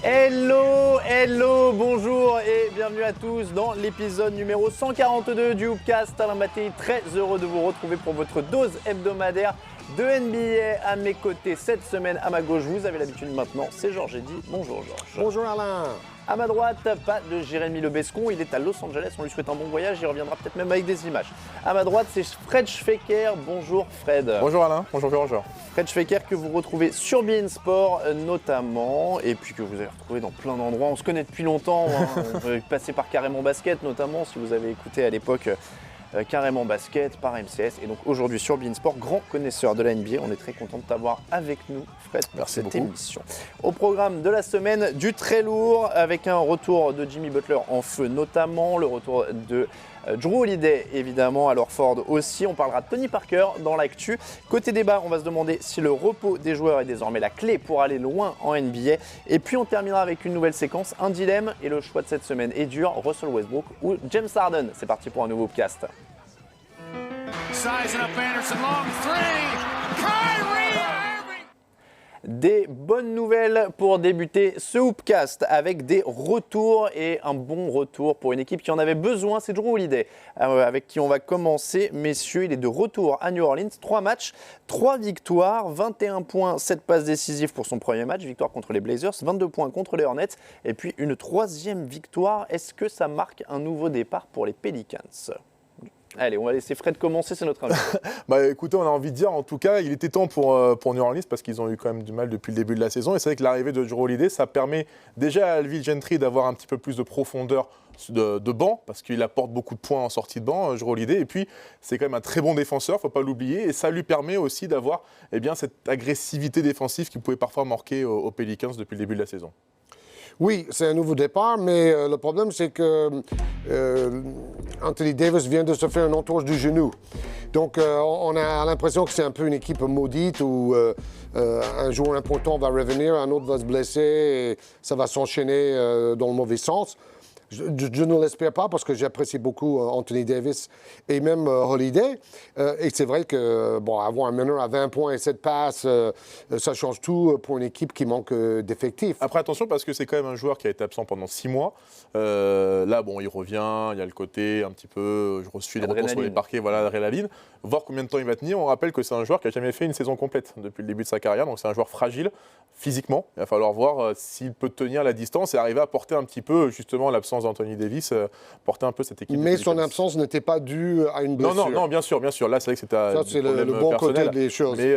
Hello, hello, bonjour et bienvenue à tous dans l'épisode numéro 142 du Hoopcast. Alain Mattei, très heureux de vous retrouver pour votre dose hebdomadaire de NBA. À mes côtés cette semaine, à ma gauche, vous avez l'habitude maintenant, c'est Georges Eddy. Bonjour Georges. Bonjour Alain. À ma droite, pas de Jérémy Lebescon, il est à Los Angeles, on lui souhaite un bon voyage, il reviendra peut-être même avec des images. À ma droite, c'est Fred Schwecker. Bonjour Fred. Bonjour Alain, bonjour Georges. Fred Schwecker que vous retrouvez sur beIN Sport notamment, et puis que vous avez retrouvé dans plein d'endroits. On se connaît depuis longtemps, on peut passer par Carrément Basket notamment, si vous avez écouté à l'époque Carrément Basket par MCS. Et donc aujourd'hui sur beIN Sport, grand connaisseur de la NBA. On est très content de t'avoir avec nous, Fred, pour cette émission. Au programme de la semaine, du très lourd, avec un retour de Jimmy Butler en feu notamment, le retour de Jrue Holiday évidemment, à Ford aussi. On parlera de Tony Parker dans l'actu. Côté débat, on va se demander si le repos des joueurs est désormais la clé pour aller loin en NBA. Et puis on terminera avec une nouvelle séquence, un dilemme. Et le choix de cette semaine est dur, Russell Westbrook ou James Harden. C'est parti pour un nouveau podcast. Sizing up Anderson, long three. Kyrie Irving. Des bonnes nouvelles pour débuter ce Hoopcast avec des retours et un bon retour pour une équipe qui en avait besoin. C'est Jrue Holiday avec qui on va commencer. Messieurs, il est de retour à New Orleans. 3 matchs, 3 victoires, 21 points, 7 passes décisives pour son premier match. Victoire contre les Blazers, 22 points contre les Hornets et puis une 3e victoire. Est-ce que ça marque un nouveau départ pour les Pelicans ? Allez, on va laisser Fred commencer, c'est notre invité. Écoutez, on a envie de dire, en tout cas, il était temps pour New Orleans parce qu'ils ont eu quand même du mal depuis le début de la saison. Et c'est vrai que l'arrivée de Jrue Holiday, ça permet déjà à Alvin Gentry d'avoir un petit peu plus de profondeur de banc parce qu'il apporte beaucoup de points en sortie de banc, Jrue Holiday. Et puis, c'est quand même un très bon défenseur, il ne faut pas l'oublier. Et ça lui permet aussi d'avoir cette agressivité défensive qui pouvait parfois manquer aux Pelicans depuis le début de la saison. Oui, c'est un nouveau départ, mais le problème, c'est que Anthony Davis vient de se faire une entorse du genou. Donc, on a l'impression que c'est un peu une équipe maudite où un joueur important va revenir, un autre va se blesser, et ça va s'enchaîner dans le mauvais sens. Je ne l'espère pas parce que j'apprécie beaucoup Anthony Davis et même Holiday. Et c'est vrai que avoir un meneur à 20 points et 7 passes, ça change tout pour une équipe qui manque d'effectifs. Après, attention, parce que c'est quand même un joueur qui a été absent pendant 6 mois. Là, il revient, il y a le côté un petit peu, je suis de retour sur les parquets, voilà, l'adrénaline. Voir combien de temps il va tenir. On rappelle que c'est un joueur qui n'a jamais fait une saison complète depuis le début de sa carrière. Donc c'est un joueur fragile physiquement. Il va falloir voir s'il peut tenir la distance et arriver à porter un petit peu, justement, l'absence d'Anthony Davis, porter un peu cette équipe. Mais son absence n'était pas due à une blessure. Non, bien sûr. Là, c'est vrai que c'était ça, c'est le bon personnel, côté des choses. Mais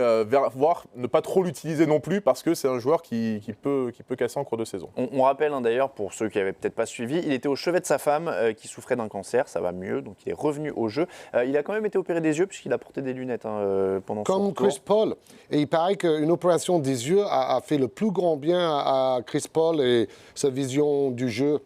voir ne pas trop l'utiliser non plus parce que c'est un joueur qui peut casser en cours de saison. On rappelle d'ailleurs, pour ceux qui n'avaient peut-être pas suivi, il était au chevet de sa femme qui souffrait d'un cancer. Ça va mieux, donc il est revenu au jeu. Il a quand même été opéré des yeux puisqu'il a porté des lunettes pendant son retour. Comme Chris Paul. Et il paraît qu'une opération des yeux a fait le plus grand bien à Chris Paul et sa vision du jeu.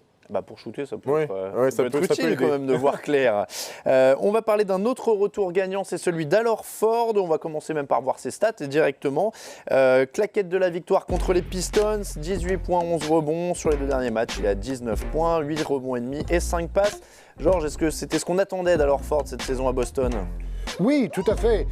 Pour shooter, ça peut être utile quand même de voir clair. On va parler d'un autre retour gagnant, c'est celui Ford. On va commencer même par voir ses stats directement. Claquette de la victoire contre les Pistons, 18 points, 11 rebonds. Sur les 2 derniers matchs, il a 19 points, 8 rebonds et demi et 5 passes. Georges, est-ce que c'était ce qu'on attendait Ford cette saison à Boston ? Oui, tout à fait.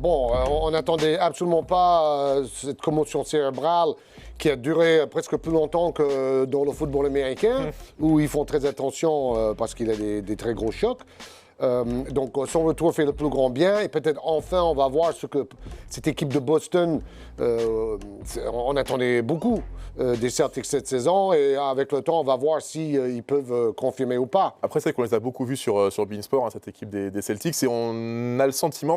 On n'attendait absolument pas cette commotion cérébrale qui a duré presque plus longtemps que dans le football américain, où ils font très attention parce qu'il a des très gros chocs. Donc son retour fait le plus grand bien et peut-être enfin on va voir ce que cette équipe de Boston, on attendait beaucoup des Celtics cette saison et avec le temps on va voir s'ils peuvent confirmer ou pas. Après c'est qu'on les a beaucoup vus sur beIN Sport, cette équipe des Celtics, et on a le sentiment,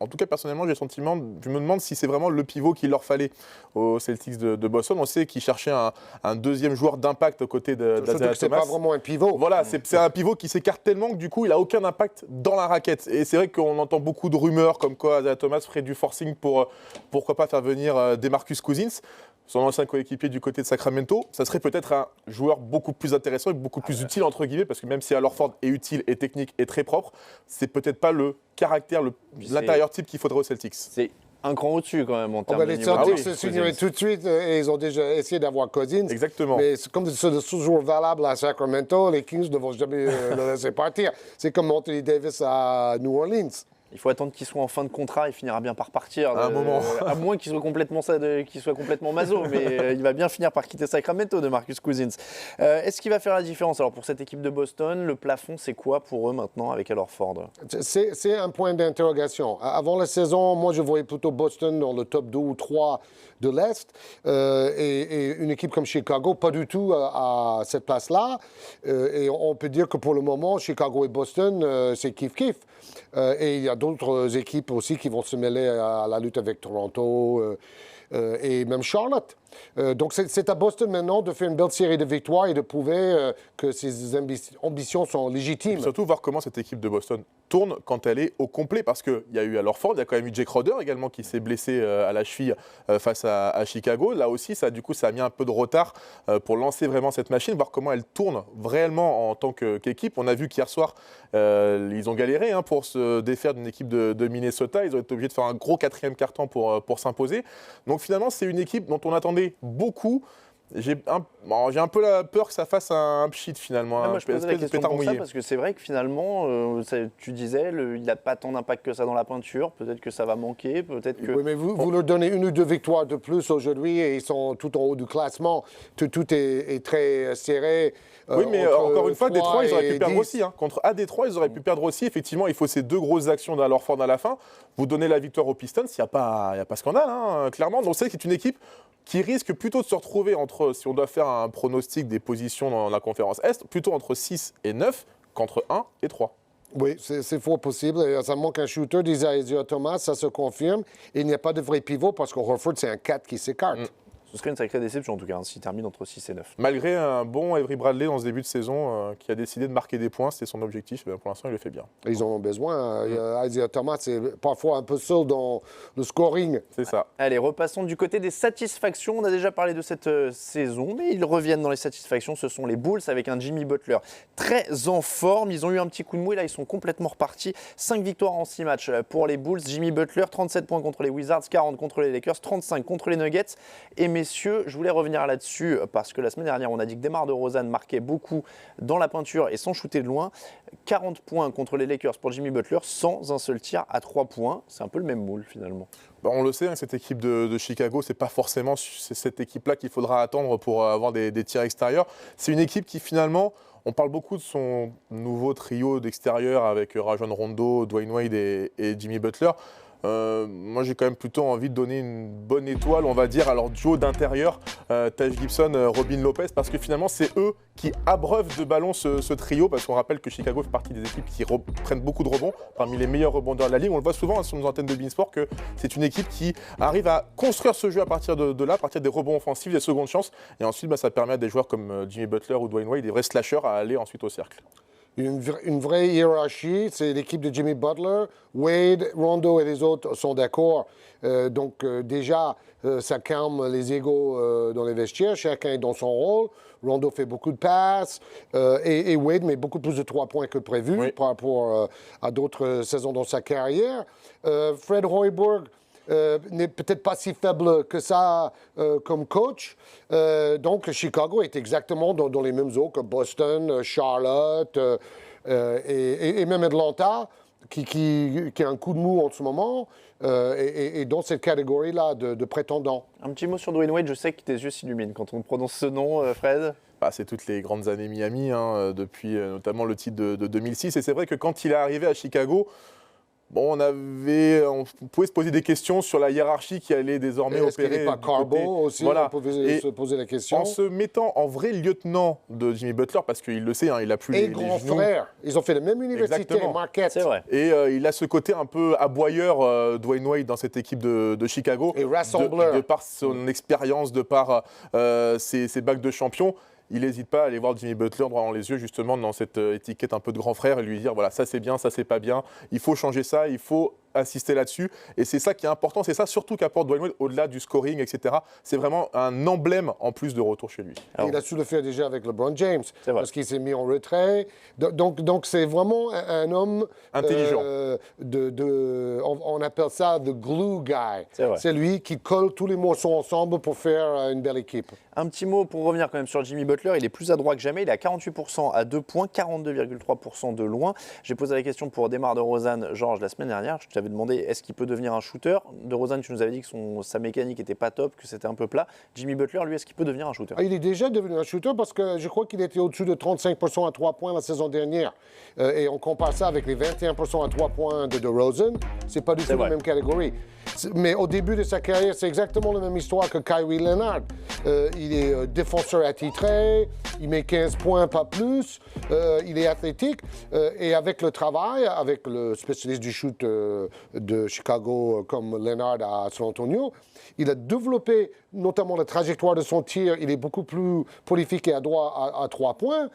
en tout cas, personnellement, j'ai le sentiment, je me demande si c'est vraiment le pivot qu'il leur fallait aux Celtics de Boston. On sait qu'ils cherchaient un deuxième joueur d'impact aux côtés d'Isaiah Thomas. C'est pas vraiment un pivot. Voilà, c'est un pivot qui s'écarte tellement que du coup, il n'a aucun impact dans la raquette. Et c'est vrai qu'on entend beaucoup de rumeurs comme quoi Isaiah Thomas ferait du forcing pour, pourquoi pas, faire venir DeMarcus Cousins, son ancien coéquipier du côté de Sacramento. Ça serait peut-être un joueur beaucoup plus intéressant et beaucoup plus utile, entre guillemets, parce que même si Ford est utile et technique et très propre, c'est peut-être pas le caractère, l'intérieur type qu'il faudrait aux Celtics. C'est un cran au-dessus quand même en termes de les niveau. Celtics se signeraient tout de suite et ils ont déjà essayé d'avoir Cousins. Exactement. Mais comme c'est le sous-joueur valable à Sacramento, les Kings ne vont jamais le laisser partir. C'est comme Anthony Davis à New Orleans. Il faut attendre qu'il soit en fin de contrat, il finira bien par partir. À un moment. À moins qu'il soit complètement maso, mais il va bien finir par quitter Sacramento de Marcus Cousins. Est-ce qu'il va faire la différence? Alors pour cette équipe de Boston, le plafond, c'est quoi pour eux maintenant avec Al Horford? C'est un point d'interrogation. Avant la saison, moi, je voyais plutôt Boston dans le top 2 ou 3 de l'Est et une équipe comme Chicago, pas du tout à cette place-là. Et on peut dire que pour le moment, Chicago et Boston, c'est kiff-kiff. Et il y a d'autres équipes aussi qui vont se mêler à la lutte avec Toronto et même Charlotte. Donc c'est à Boston maintenant de faire une belle série de victoires et de prouver que ses ambitions sont légitimes. Et surtout voir comment cette équipe de Boston tourne quand elle est au complet, parce qu'il y a eu Al Horford, il y a quand même eu Jake Crowder également qui s'est blessé à la cheville face à Chicago. Là aussi, ça a mis un peu de retard pour lancer vraiment cette machine, voir comment elle tourne réellement en tant qu'équipe. On a vu qu'hier soir, ils ont galéré pour se défaire d'une équipe de Minnesota. Ils ont été obligés de faire un gros 4e quart-temps pour s'imposer. Donc finalement, c'est une équipe dont on attendait beaucoup. J'ai un peu la peur que ça fasse un pchit finalement, moi, je posais la question pétard pour ça mouillé. parce que c'est vrai que finalement, tu disais, il n'a pas tant d'impact que ça dans la peinture. Peut-être que ça va manquer, peut-être que... Oui, mais vous leur donnez 1 ou 2 victoires de plus aujourd'hui et ils sont tout en haut du classement. Tout est très serré. Oui, mais encore une fois, Détroit, ils auraient pu perdre 10. aussi. Contre Détroit, ils auraient pu perdre aussi. Effectivement, il faut ces 2 grosses actions d'Al Horford à la fin. Vous donnez la victoire aux Pistons, il n'y a pas scandale, clairement. Donc c'est une équipe qui risque plutôt de se retrouver entre, si on doit faire un pronostic des positions dans la conférence Est, plutôt entre 6 et 9 qu'entre 1 et 3. Oui, c'est fort possible. Ça manque un shooter, disait Isaiah Thomas, ça se confirme. Et il n'y a pas de vrai pivot parce que Horford, c'est un 4 qui s'écarte. Ce serait une sacrée déception en tout cas, s'il termine entre 6 et 9. Malgré un bon Avery Bradley dans ce début de saison qui a décidé de marquer des points, c'était son objectif. Pour l'instant, il le fait bien. Ils en ont besoin. Isaiah Thomas, c'est parfois un peu seul dans le scoring. C'est ça. Allez, repassons du côté des satisfactions. On a déjà parlé de cette saison, mais ils reviennent dans les satisfactions. Ce sont les Bulls avec un Jimmy Butler très en forme. Ils ont eu un petit coup de mou et là, ils sont complètement repartis. 5 victoires en 6 matchs pour les Bulls. Jimmy Butler, 37 points contre les Wizards, 40 contre les Lakers, 35 contre les Nuggets. Et messieurs, je voulais revenir là-dessus parce que la semaine dernière, on a dit que DeMar DeRozan marquait beaucoup dans la peinture et sans shooter de loin. 40 points contre les Lakers pour Jimmy Butler sans un seul tir à 3 points. C'est un peu le même moule finalement. On le sait, cette équipe de Chicago, c'est pas forcément cette équipe-là qu'il faudra attendre pour avoir des tirs extérieurs. C'est une équipe qui finalement, on parle beaucoup de son nouveau trio d'extérieur avec Rajon Rondo, Dwayne Wade et Jimmy Butler. Moi, j'ai quand même plutôt envie de donner une bonne étoile, on va dire, à leur duo d'intérieur, Taj Gibson, Robin Lopez, parce que finalement, c'est eux qui abreuvent de ballon ce trio, parce qu'on rappelle que Chicago fait partie des équipes qui prennent beaucoup de rebonds, parmi les meilleurs rebondeurs de la ligue. On le voit souvent sur nos antennes de Beansport que c'est une équipe qui arrive à construire ce jeu à partir de là, à partir des rebonds offensifs, des secondes chances, et ensuite, ça permet à des joueurs comme Jimmy Butler ou Dwayne Wade, des vrais slashers, à aller ensuite au cercle. Une vraie hiérarchie, c'est l'équipe de Jimmy Butler. Wade, Rondo et les autres sont d'accord. Donc déjà, ça calme les égos dans les vestiaires. Chacun est dans son rôle. Rondo fait beaucoup de passes et Wade met beaucoup plus de 3 points que prévu par rapport à d'autres saisons dans sa carrière. Fred Hoiberg n'est peut-être pas si faible que ça comme coach. Donc, Chicago est exactement dans les mêmes eaux que Boston, Charlotte et même Atlanta, qui a un coup de mou en ce moment, et dans cette catégorie-là de prétendants. Un petit mot sur Dwayne Wade, je sais que tes yeux s'illuminent quand on prononce ce nom, Fred. C'est toutes les grandes années Miami, depuis notamment le titre de 2006. Et c'est vrai que quand il est arrivé à Chicago, on pouvait se poser des questions sur la hiérarchie qui allait désormais opérer. Est-ce qu'il n'est pas Carbo aussi? Voilà. On pouvait se poser la question. En se mettant en vrai lieutenant de Jimmy Butler, parce qu'il le sait, il a plus les grand genoux. frère. Ils ont fait la même université, Exactement. Marquette. C'est vrai. Et il a ce côté un peu aboyeur, Dwayne Wade, dans cette équipe de Chicago. Et rassembleur. De par son expérience, de par ses bacs de champion. Il n'hésite pas à aller voir Jimmy Butler droit dans les yeux, justement, dans cette étiquette un peu de grand frère et lui dire, voilà, ça c'est bien, ça c'est pas bien, il faut changer ça, il faut insisté là-dessus. Et c'est ça qui est important, c'est ça surtout qu'apporte Dwayne Wade au-delà du scoring, etc. C'est vraiment un emblème en plus de retour chez lui. Alors, il a su le faire déjà avec LeBron James, parce qu'il s'est mis en retrait. Donc c'est vraiment un homme intelligent. On appelle ça the glue guy. C'est lui qui colle tous les morceaux ensemble pour faire une belle équipe. Un petit mot pour revenir quand même sur Jimmy Butler. Il est plus adroit que jamais. Il est à 48% à 2 points, 42,3% de loin. J'ai posé la question pour DeMar DeRozan, Georges, la semaine dernière. Je t'avais demandé est-ce qu'il peut devenir un shooter. DeRozan, tu nous avais dit que sa mécanique n'était pas top, que c'était un peu plat. Jimmy Butler, lui, est-ce qu'il peut devenir un shooter? Il est déjà devenu un shooter parce que je crois qu'il était au-dessus de 35% à 3 points la saison dernière. Et on compare ça avec les 21% à 3 points de DeRozan. C'est pas du tout la même catégorie. Mais au début de sa carrière, c'est exactement la même histoire que Kawhi Leonard. Il est défenseur attitré, il met 15 points, pas plus, il est athlétique. Et avec le travail, avec le spécialiste du shoot de Chicago comme Leonard à San Antonio, il a développé notamment la trajectoire de son tir. Il est beaucoup plus prolifique et adroit à 3 points.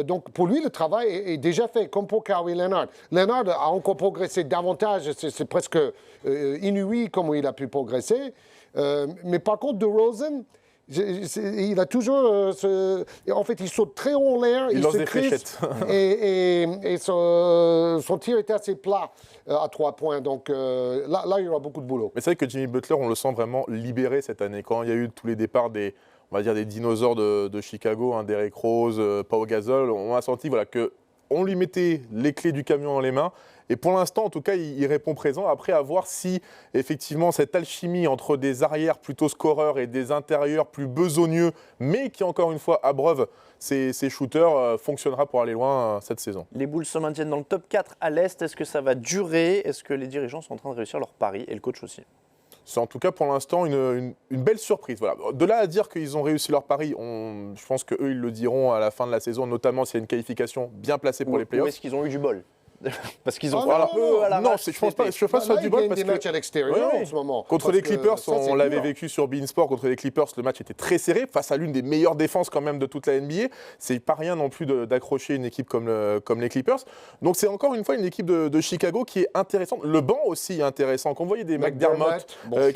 Donc pour lui, le travail est déjà fait, comme pour Kawhi Leonard. Leonard a encore progressé davantage, c'est presque inouï comment il a pu progresser. Mais par contre, DeRozan, il a toujours... en fait, il saute très haut en l'air, il lance se des fléchettes. et son tir est assez plat à 3 points. Donc là, il y aura beaucoup de boulot. Mais c'est vrai que Jimmy Butler, on le sent vraiment libéré cette année. Quand il y a eu tous les départs des dinosaures de Chicago, hein, Derrick Rose, Pau Gasol, on a senti qu'on lui mettait les clés du camion dans les mains. Et pour l'instant, en tout cas, il répond présent. Après, à voir si, effectivement, cette alchimie entre des arrières plutôt scoreurs et des intérieurs plus besogneux, mais qui, encore une fois, abreuvent ces shooters, fonctionnera pour aller loin cette saison. Les Bulls se maintiennent dans le top 4 à l'Est. Est-ce que ça va durer? Est-ce que les dirigeants sont en train de réussir leur pari? Et le coach aussi. C'est en tout cas, pour l'instant, une belle surprise. Voilà. De là à dire qu'ils ont réussi leur pari, je pense qu'eux, ils le diront à la fin de la saison, notamment s'il y a une qualification bien placée pour les playoffs. Ou est-ce qu'ils ont eu du bol? Parce qu'ils ont un peu à la non, match, je pense pas que ce soit du bol parce des matchs à l'extérieur en ce moment. Contre les Clippers, on l'avait vécu sur beIN Sport. Contre les Clippers, le match était très serré face à l'une des meilleures défenses quand même de toute la NBA. C'est pas rien non plus d'accrocher une équipe comme les Clippers. Donc c'est encore une fois une équipe de Chicago qui est intéressante. Le banc aussi est intéressant. Quand vous voyez des McDermott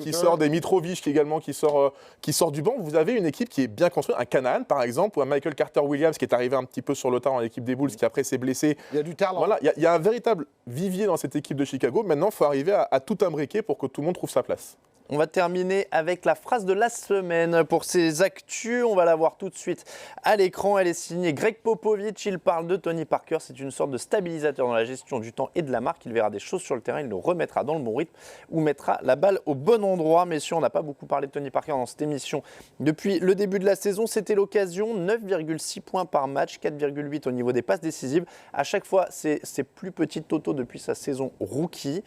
qui sort, des Mitrovic également qui sort du banc, vous avez une équipe qui est bien construite. Un Canaan par exemple, ou un Michael Carter-Williams qui est arrivé un petit peu sur le tard dans l'équipe des Bulls, qui après s'est blessé. Il y a du talent. Voilà, il y a un véritable vivier dans cette équipe de Chicago. Maintenant, il faut arriver à tout imbriquer pour que tout le monde trouve sa place. On va terminer avec la phrase de la semaine. Pour ces actus, on va la voir tout de suite à l'écran. Elle est signée Greg Popovich. Il parle de Tony Parker. C'est une sorte de stabilisateur dans la gestion du temps et de la marque. Il verra des choses sur le terrain, il le remettra dans le bon rythme ou mettra la balle au bon endroit. Messieurs, on n'a pas beaucoup parlé de Tony Parker dans cette émission depuis le début de la saison. C'était l'occasion. 9,6 points par match, 4,8 au niveau des passes décisives. À chaque fois, c'est ses plus petits totaux depuis sa saison rookie.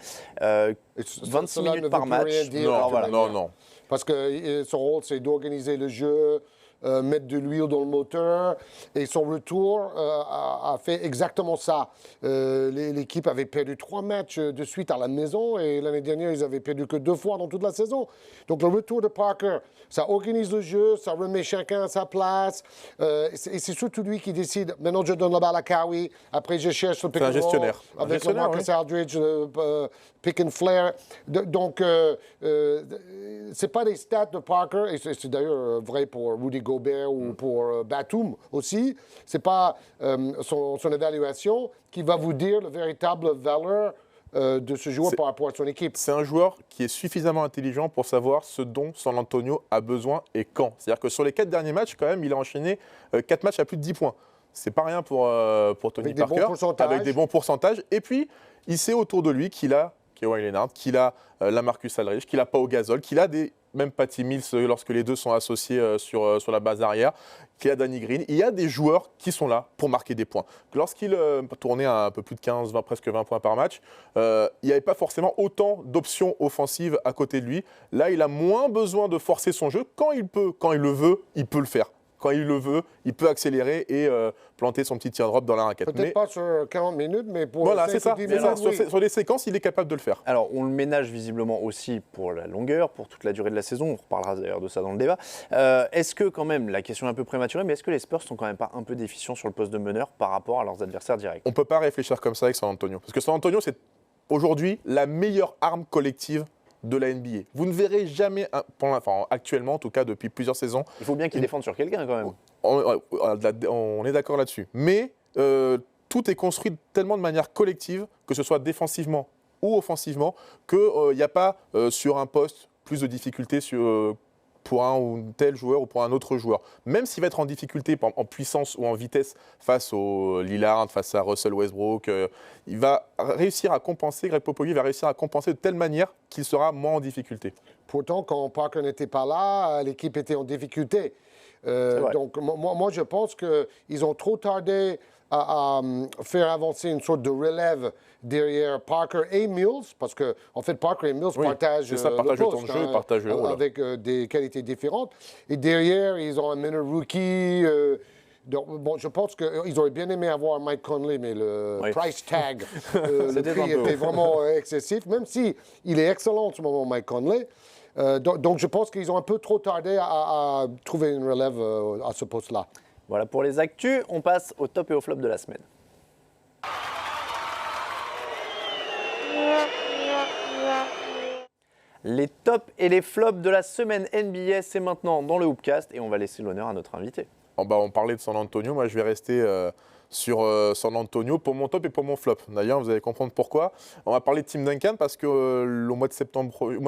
26 minutes par match. Non. Parce que son rôle, c'est d'organiser le jeu, mettre de l'huile dans le moteur. Et son retour a fait exactement ça. L'équipe avait perdu 3 matchs de suite à la maison. Et l'année dernière, ils avaient perdu que 2 fois dans toute la saison. Donc le retour de Parker, ça organise le jeu, ça remet chacun à sa place. Et c'est surtout lui qui décide. Maintenant, je donne la balle à Kawhi. Après, je cherche le pick and roll. C'est un gestionnaire. Avec le Marcus Aldridge, pick and flare. Donc, c'est pas des stats de Parker, et c'est d'ailleurs vrai pour Rudy Gobert ou pour Batum aussi. C'est pas son évaluation qui va vous dire la véritable valeur de ce joueur par rapport à son équipe. C'est un joueur qui est suffisamment intelligent pour savoir ce dont San Antonio a besoin et quand. C'est-à-dire que sur les 4 derniers matchs, quand même, il a enchaîné 4 matchs à plus de 10 points. C'est pas rien pour Tony Parker, avec des bons pourcentages. Et puis, il sait autour de lui qu'il a Kawhi Leonard, qu'il a Lamarcus Aldridge, qu'il a Pau Gasol, qu'il a même Patty Mills lorsque les deux sont associés sur la base arrière, qu'il y a Danny Green. Il y a des joueurs qui sont là pour marquer des points. Lorsqu'il tournait à un peu plus de 15, 20, presque 20 points par match, il n'y avait pas forcément autant d'options offensives à côté de lui. Là, il a moins besoin de forcer son jeu. Quand il peut, quand il le veut, il peut le faire. Quand il le veut, il peut accélérer et planter son petit tir drop dans la raquette. Peut-être pas sur 40 minutes, mais pour voilà, c'est ça. 10 minutes, oui. Sur les séquences, il est capable de le faire. Alors, on le ménage visiblement aussi pour la longueur, pour toute la durée de la saison. On reparlera d'ailleurs de ça dans le débat. Est-ce que quand même, la question est un peu prématurée, mais est-ce que les Spurs sont quand même pas un peu déficients sur le poste de meneur par rapport à leurs adversaires directs? On ne peut pas réfléchir comme ça avec San Antonio. Parce que San Antonio, c'est aujourd'hui la meilleure arme collective de la NBA. Vous ne verrez jamais, actuellement en tout cas depuis plusieurs saisons. Il faut bien qu'il défende sur quelqu'un quand même. On est d'accord là-dessus. Mais tout est construit tellement de manière collective, que ce soit défensivement ou offensivement, qu'il n'y a pas sur un poste plus de difficultés pour un ou tel joueur ou pour un autre joueur. Même s'il va être en difficulté en puissance ou en vitesse face au Lillard, face à Russell Westbrook, il va réussir à compenser, Greg Popovich va réussir à compenser de telle manière qu'il sera moins en difficulté. Pourtant, quand Parker n'était pas là, l'équipe était en difficulté. Donc, moi, je pense qu'ils ont trop tardé à faire avancer une sorte de relève derrière Parker et Mills, parce qu'en fait, Parker et Mills partagent le poste, partagent le rôle. avec des qualités différentes. Et derrière, ils ont un minor rookie. Donc, bon, je pense qu'ils auraient bien aimé avoir Mike Conley, mais le price tag, le prix était vraiment excessif, même si il est excellent en ce moment, Mike Conley. Donc, je pense qu'ils ont un peu trop tardé à trouver une relève à ce poste-là. Voilà pour les actus, on passe au top et au flop de la semaine. Les tops et les flops de la semaine NBA, c'est maintenant dans le Hoopcast et on va laisser l'honneur à notre invité. On parlait de San Antonio, moi je vais rester sur San Antonio pour mon top et pour mon flop. D'ailleurs, vous allez comprendre pourquoi. On va parler de Tim Duncan parce que au mois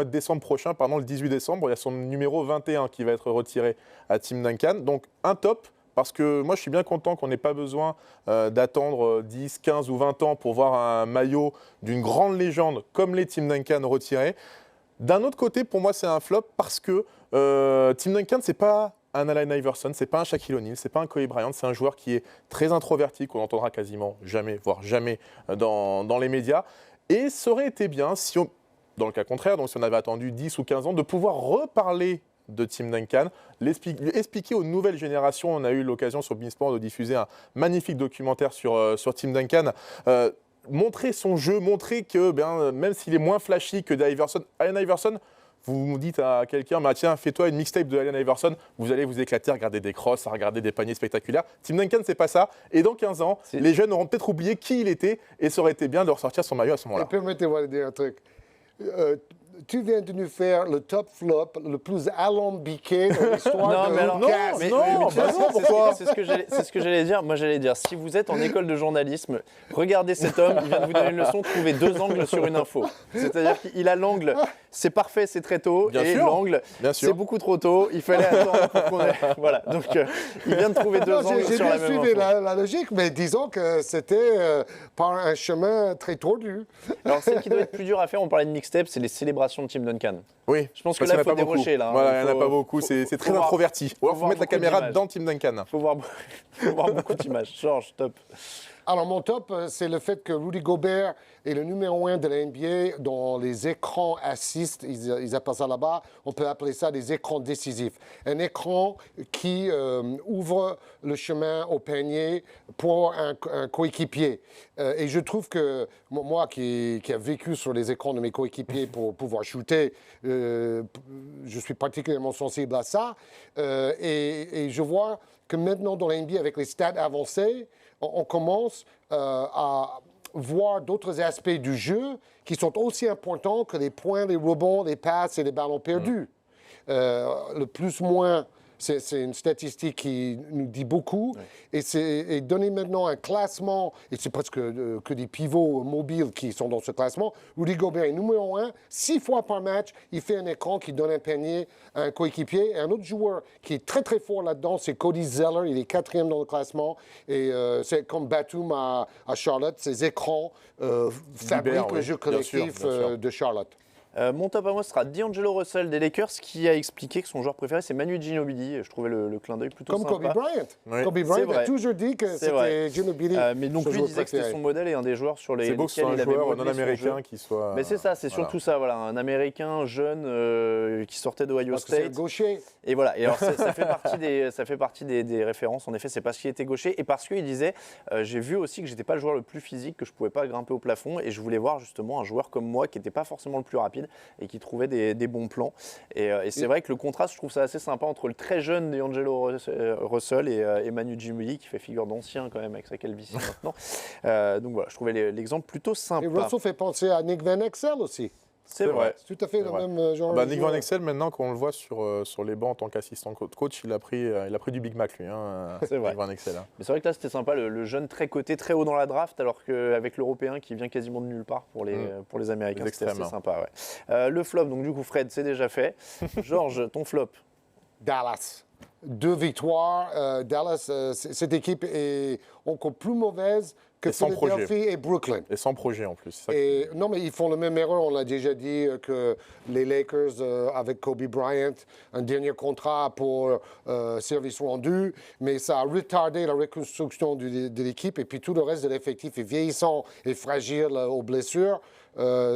de décembre prochain, le 18 décembre, il y a son numéro 21 qui va être retiré à Tim Duncan. Donc un top. Parce que moi, je suis bien content qu'on n'ait pas besoin d'attendre 10, 15 ou 20 ans pour voir un maillot d'une grande légende comme les Tim Duncan retirés. D'un autre côté, pour moi, c'est un flop parce que Tim Duncan, ce n'est pas un Allen Iverson, ce n'est pas un Shaquille O'Neal, ce n'est pas un Kobe Bryant. C'est un joueur qui est très introverti, qu'on n'entendra quasiment jamais, voire jamais dans les médias. Et ça aurait été bien, dans le cas contraire, donc si on avait attendu 10 ou 15 ans, de pouvoir reparler de Tim Duncan, expliquer aux nouvelles générations. On a eu l'occasion sur Beansport de diffuser un magnifique documentaire sur Tim Duncan. Montrer son jeu, montrer que même s'il est moins flashy que d'Iverson, Allen Iverson, vous dites à quelqu'un, tiens, fais-toi une mixtape de Allen Iverson, vous allez vous éclater à regarder des crosses, à regarder des paniers spectaculaires. Tim Duncan, c'est pas ça. Et dans 15 ans, les jeunes auront peut-être oublié qui il était et ça aurait été bien de ressortir son maillot à ce moment-là. Permettez-moi de dire un truc. Tu viens de nous faire le top flop le plus alambiqué de l'histoire de Hoopcast. C'est ce que j'allais dire. Moi, j'allais dire, si vous êtes en école de journalisme, regardez cet homme, il vient de vous donner une leçon, trouvez 2 angles sur une info. C'est-à-dire qu'il a l'angle, c'est parfait, c'est très tôt, l'angle, c'est beaucoup trop tôt, il fallait attendre pour qu'on ait... Voilà, donc il vient de trouver 2 angles sur la même info. J'ai bien suivi la logique, mais disons que c'était par un chemin très tordu. Alors, celle qui doit être plus dur à faire, on parlait de mixtape, c'est les célébrations de Tim Duncan. Oui, je pense que là, il faut dérocher. Voilà, il n'y en a pas beaucoup, c'est très introverti. Il faut mettre la caméra dans Tim Duncan. Il faut voir beaucoup d'images. Georges, top. Alors, mon top, c'est le fait que Rudy Gobert est le numéro 1 de la NBA dans les écrans assist. Ils appellent ça là-bas. On peut appeler ça des écrans décisifs. Un écran qui ouvre le chemin au panier pour un coéquipier. Et je trouve que moi, qui a vécu sur les écrans de mes coéquipiers pour pouvoir shooter, je suis particulièrement sensible à ça. Et je vois que maintenant, dans la NBA, avec les stats avancés, on commence à voir d'autres aspects du jeu qui sont aussi importants que les points, les rebonds, les passes et les ballons perdus. Le plus-moins, c'est une statistique qui nous dit beaucoup. Ouais. Et donner maintenant un classement, et c'est presque que des pivots mobiles qui sont dans ce classement. Rudy Gobert est numéro 1, 6 fois par match. Il fait un écran qui donne un panier à un coéquipier. Et un autre joueur qui est très, très fort là-dedans, c'est Cody Zeller. Il est 4e dans le classement. Et c'est comme Batum à Charlotte. Ces écrans fabriquent le jeu collectif de Charlotte. Mon top à moi sera D'Angelo Russell des Lakers qui a expliqué que son joueur préféré c'est Manu Ginobili. Je trouvais le clin d'œil plutôt sympa. Comme Kobe Bryant. Oui. Kobe Bryant a toujours dit que c'était Ginobili. Mais donc lui disait que c'était son modèle et un des joueurs sur lesquels il avait modelé un américain qui soit... Mais c'est ça, c'est surtout ça, voilà, un américain jeune qui sortait d'Ohio State. C'est gaucher. Et voilà, et alors ça fait partie des références, en effet, c'est parce qu'il était gaucher et parce qu'il disait, j'ai vu aussi que j'étais pas le joueur le plus physique, que je pouvais pas grimper au plafond et je voulais voir justement un joueur comme moi qui n'était pas forcément le plus rapide, et qui trouvait des bons plans. Et c'est vrai que le contraste, je trouve ça assez sympa entre le très jeune D'Angelo Russell et Manu Ginobili qui fait figure d'ancien quand même avec sa calvitie maintenant. Donc voilà, je trouvais l'exemple plutôt sympa. Et Russell fait penser à Nick Van Exel aussi. C'est vrai. C'est tout à fait le même genre. Nick Van Exel, maintenant, quand on le voit sur les bancs en tant qu'assistant coach, il a pris du Big Mac, lui. C'est vrai. Nick Van Exel. Mais c'est vrai que là, c'était sympa, le jeune très coté, très haut dans la draft, alors qu'avec l'Européen qui vient quasiment de nulle part pour les Américains, c'était assez sympa. Ouais. Le flop, donc du coup, Fred, c'est déjà fait. Georges, ton flop? Dallas. 2 victoires. Dallas, cette équipe est encore plus mauvaise que Philadelphie et Brooklyn. Et sans projet en plus. Ça Non, mais ils font la même erreur. On l'a déjà dit que les Lakers, avec Kobe Bryant, un dernier contrat pour service rendu, mais ça a retardé la reconstruction de l'équipe. Et puis tout le reste de l'effectif est vieillissant et fragile aux blessures.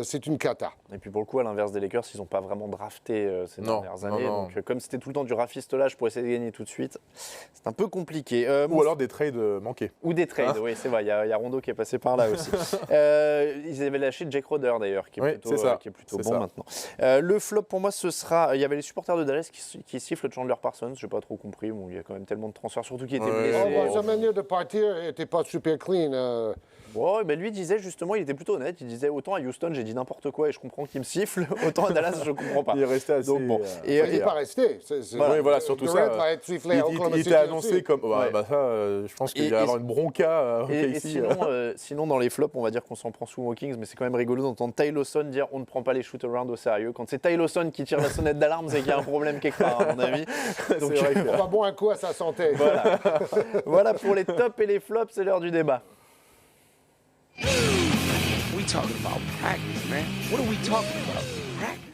C'est une cata. Et puis pour le coup, à l'inverse des Lakers, ils n'ont pas vraiment drafté ces dernières années. Donc comme c'était tout le temps du rafistolage pour essayer de gagner tout de suite, c'est un peu compliqué. Ou alors des trades manqués. Ou des trades, oui, c'est vrai. Il y a Rondo qui est passé par là aussi. Ils avaient lâché Jake Roder d'ailleurs, qui est plutôt bon maintenant. Le flop pour moi, ce sera. Il y avait les supporters de Dallas qui sifflent Chandler Parsons. Je n'ai pas trop compris. Bon, il y a quand même tellement de transferts, surtout qu'il était blessé. Sa manière de partir n'était pas super clean. Ouais, mais lui disait justement, il était plutôt honnête. Il disait autant à Houston, j'ai dit n'importe quoi et je comprends qu'il me siffle. Autant à Dallas, je comprends pas. Il est resté assez. Donc, bon. Il n'est pas resté. Voilà, surtout Durant ça. va être sifflé Il était annoncé comme. Je pense qu'il va y avoir une bronca. Et sinon, dans les flops, on va dire qu'on s'en prend souvent aux Kings, mais c'est quand même rigolo d'entendre Ty Lawson dire on ne prend pas les shoot-around au sérieux. Quand c'est Ty Lawson qui tire la sonnette d'alarme, c'est qu'il y a un problème quelque part, à mon avis. Donc, vrai on va boire un coup à sa santé. Voilà pour les tops et les flops, c'est l'heure du débat. We talking about practice, man. What are we talking about? Practice.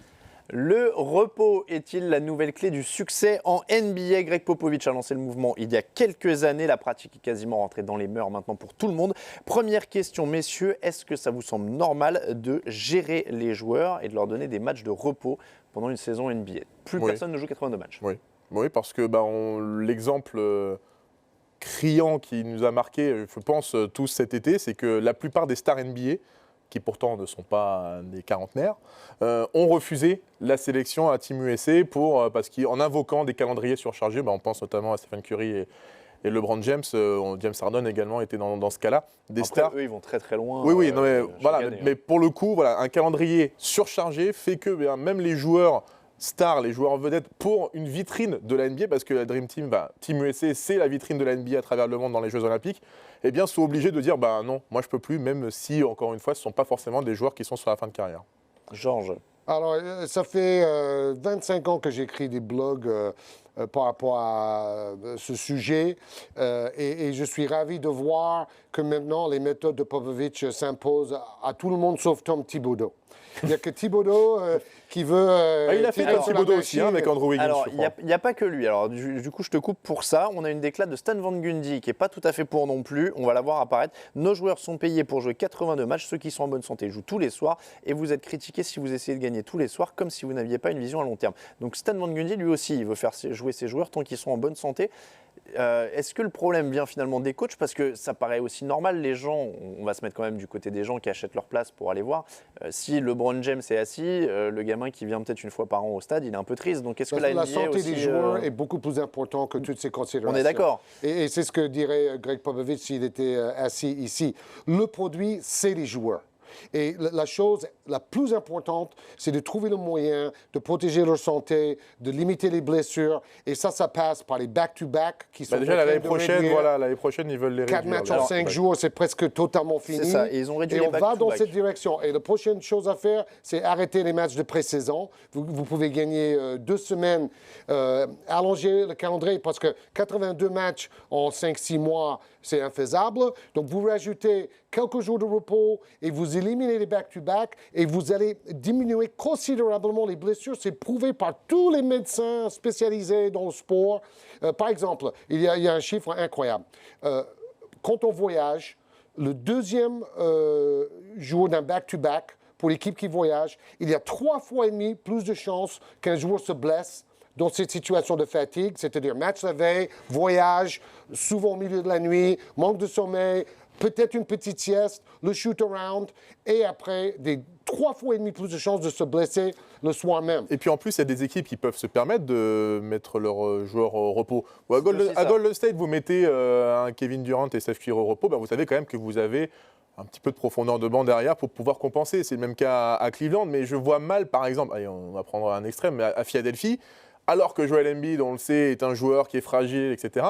Le repos est-il la nouvelle clé du succès en NBA? Greg Popovich a lancé le mouvement il y a quelques années. La pratique est quasiment rentrée dans les mœurs maintenant pour tout le monde. Première question, messieurs, est-ce que ça vous semble normal de gérer les joueurs et de leur donner des matchs de repos pendant une saison NBA? Plus personne ne joue 82 matchs. Oui, parce que l'exemple criant qui nous a marqué, je pense, tous cet été, c'est que la plupart des stars NBA, qui pourtant ne sont pas des quarantenaires, ont refusé la sélection à Team USA parce qu'en invoquant des calendriers surchargés, on pense notamment à Stephen Curry et LeBron James, James Harden également était dans ce cas-là. Des Après, stars. Eux, ils vont très très loin. Oui, mais pour le coup, un calendrier surchargé fait que même les joueurs stars, les joueurs vedettes, pour une vitrine de la NBA, parce que la Dream Team, Team USA, c'est la vitrine de la NBA à travers le monde dans les Jeux Olympiques, sont obligés de dire non, moi je peux plus, même si, encore une fois, ce ne sont pas forcément des joueurs qui sont sur la fin de carrière. Georges. Alors, ça fait 25 ans que j'écris des blogs par rapport à ce sujet et je suis ravi de voir que maintenant les méthodes de Popovich s'imposent à tout le monde sauf Tom Thibodeau. Il n'y a que Thibodeau qui veut... il a fait comme Thibodeau aussi, avec Andrew Wiggins. Alors, il n'y a pas que lui. Alors, du coup, je te coupe pour ça. On a une déclat de Stan Van Gundy qui n'est pas tout à fait pour non plus. On va la voir apparaître. Nos joueurs sont payés pour jouer 82 matchs. Ceux qui sont en bonne santé jouent tous les soirs. Et vous êtes critiqués si vous essayez de gagner tous les soirs, comme si vous n'aviez pas une vision à long terme. Donc, Stan Van Gundy, lui aussi, il veut faire jouer ses joueurs tant qu'ils sont en bonne santé. Est-ce que le problème vient finalement des coachs? Parce que ça paraît aussi normal, les gens, on va se mettre quand même du côté des gens qui achètent leur place pour aller voir. Si LeBron James est assis, le gamin qui vient peut-être une fois par an au stade, il est un peu triste. Donc est-ce que la santé des joueurs est beaucoup plus importante que toutes ces considérations? On est d'accord. Et c'est ce que dirait Greg Popovich s'il était assis ici. Le produit, c'est les joueurs. Et la chose la plus importante, c'est de trouver le moyen de protéger leur santé, de limiter les blessures. Et ça passe par les back-to-back qui sont... déjà, l'année prochaine, ils veulent les réduire. 4 matchs en 5 jours, c'est presque totalement fini. C'est ça, et ils ont réduit les back-to-back. Et on va dans cette direction. Et la prochaine chose à faire, c'est arrêter les matchs de pré-saison. Vous pouvez gagner 2 semaines, allonger le calendrier, parce que 82 matchs en 5-6 mois, c'est infaisable. Donc, vous rajoutez quelques jours de repos et vous éliminez les back-to-back et vous allez diminuer considérablement les blessures. C'est prouvé par tous les médecins spécialisés dans le sport. Par exemple, il y a un chiffre incroyable. Quand on voyage, le deuxième jour d'un back-to-back, pour l'équipe qui voyage, il y a 3 fois et demi plus de chances qu'un joueur se blesse dans cette situation de fatigue, c'est-à-dire match la veille, voyage, souvent au milieu de la nuit, manque de sommeil, peut-être une petite sieste, le shoot-around, et après, des 3 fois et demi plus de chances de se blesser le soir même. Et puis en plus, il y a des équipes qui peuvent se permettre de mettre leurs joueurs au repos. Ou à aussi ça. Golden State, vous mettez un Kevin Durant et Steph Curry au repos, vous savez quand même que vous avez un petit peu de profondeur de banc derrière pour pouvoir compenser. C'est le même cas à Cleveland, mais je vois mal, par exemple, allez, on va prendre un extrême, mais à Philadelphie, alors que Joel Embiid, on le sait, est un joueur qui est fragile, etc.,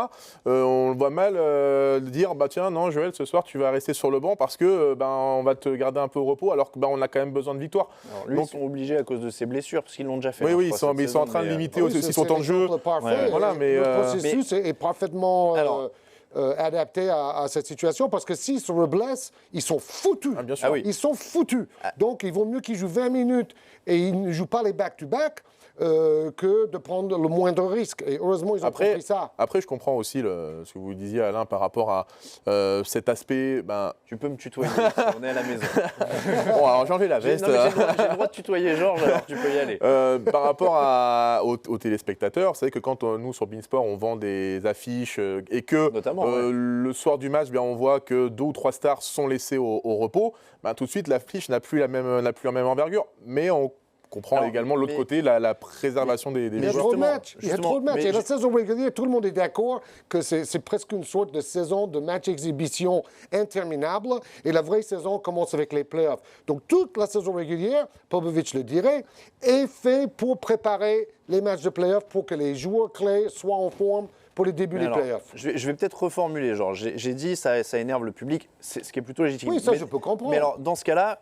on le voit mal dire tiens, non, Joel, ce soir, tu vas rester sur le banc parce que on va te garder un peu au repos, alors qu'on a quand même besoin de victoire. Alors, lui, ils sont obligés à cause de ses blessures, parce qu'ils l'ont déjà fait. Oui, hein, oui, je ils crois, sont, cette ils sont en train de saison, limiter aussi son temps de jeu. Parfait. Voilà, mais, le processus est parfaitement Alors, adapté à cette situation, parce que s'ils se reblessent, ils sont foutus. Ah, bien sûr. Ah oui. Ils sont foutus. Donc, il vaut mieux qu'ils jouent 20 minutes et ils ne jouent pas les back-to-back que de prendre le moindre risque. Et heureusement, ils ont compris ça. Après, je comprends aussi ce que vous disiez, Alain, par rapport à cet aspect. Tu peux me tutoyer, si on est à la maison. Bon, alors j'ai enlevé la veste. Non, mais j'ai le droit de tutoyer Georges, alors tu peux y aller. Par rapport aux téléspectateurs, c'est vrai que quand nous, sur Beansport, on vend des affiches et que Notamment, le soir du match, on voit que 2 ou 3 stars sont laissés au repos, tout de suite, l'affiche n'a plus la même envergure. Mais on comprend également l'autre côté, la préservation des Il y a joueurs. trop de matchs. Il y a justement, trop de matchs. mais Et la saison régulière, tout le monde est d'accord que c'est presque une sorte de saison de match-exhibition interminable. Et la vraie saison commence avec les playoffs. Donc, toute la saison régulière, Popovich le dirait, est fait pour préparer les matchs de playoffs pour que les joueurs clés soient en forme pour les débuts des playoffs. Je vais peut-être reformuler, Georges. J'ai dit ça énerve le public, ce qui est plutôt légitime. Oui, ça, je peux comprendre. Mais alors, dans ce cas-là,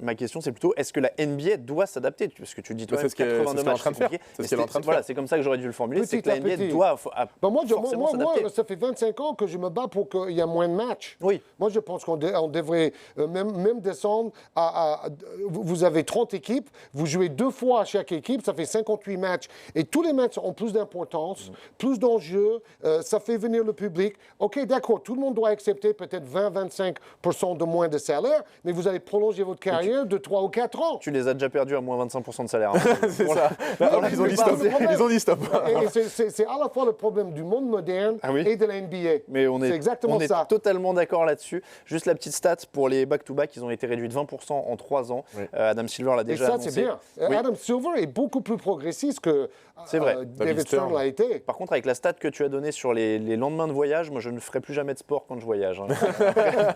ma question, c'est plutôt, est-ce que la NBA doit s'adapter? Parce que tu dis, toi, c'est ce qu'elle est 82 en matchs, train de faire. compliqué. C'est ce qu'elle est en train de Voilà, faire. c'est comme ça que j'aurais dû le formuler, c'est que la NBA petit. doit Moi, forcément s'adapter. ça fait 25 ans que je me bats pour qu'il y ait moins de matchs. Oui. Moi, je pense qu'on devrait même descendre à... Vous avez 30 équipes, vous jouez 2 fois à chaque équipe, ça fait 58 matchs. Et tous les matchs ont plus d'importance, plus d'enjeux, ça fait venir le public. OK, d'accord, tout le monde doit accepter peut-être 20-25% de moins de salaire, mais vous allez prolonger votre carrière de 3 ou 4 ans. Tu les as déjà perdus à moins 25% de salaire. hein. C'est ça. Non, ils ont dit stop. Ils ont dit stop. Et c'est à la fois le problème du monde moderne Ah oui. et de la NBA. Mais on est, C'est exactement on est ça. totalement d'accord là-dessus. Juste la petite stat pour les back-to-back, ils ont été réduits de 20% en 3 ans. Oui. Adam Silver l'a Et déjà ça, annoncé. c'est bien. Oui. Adam Silver est beaucoup plus progressiste que C'est vrai. David Stern l'a été. Par contre, avec la stat que tu as donnée sur les lendemains de voyage, moi je ne ferai plus jamais de sport quand je voyage. hein.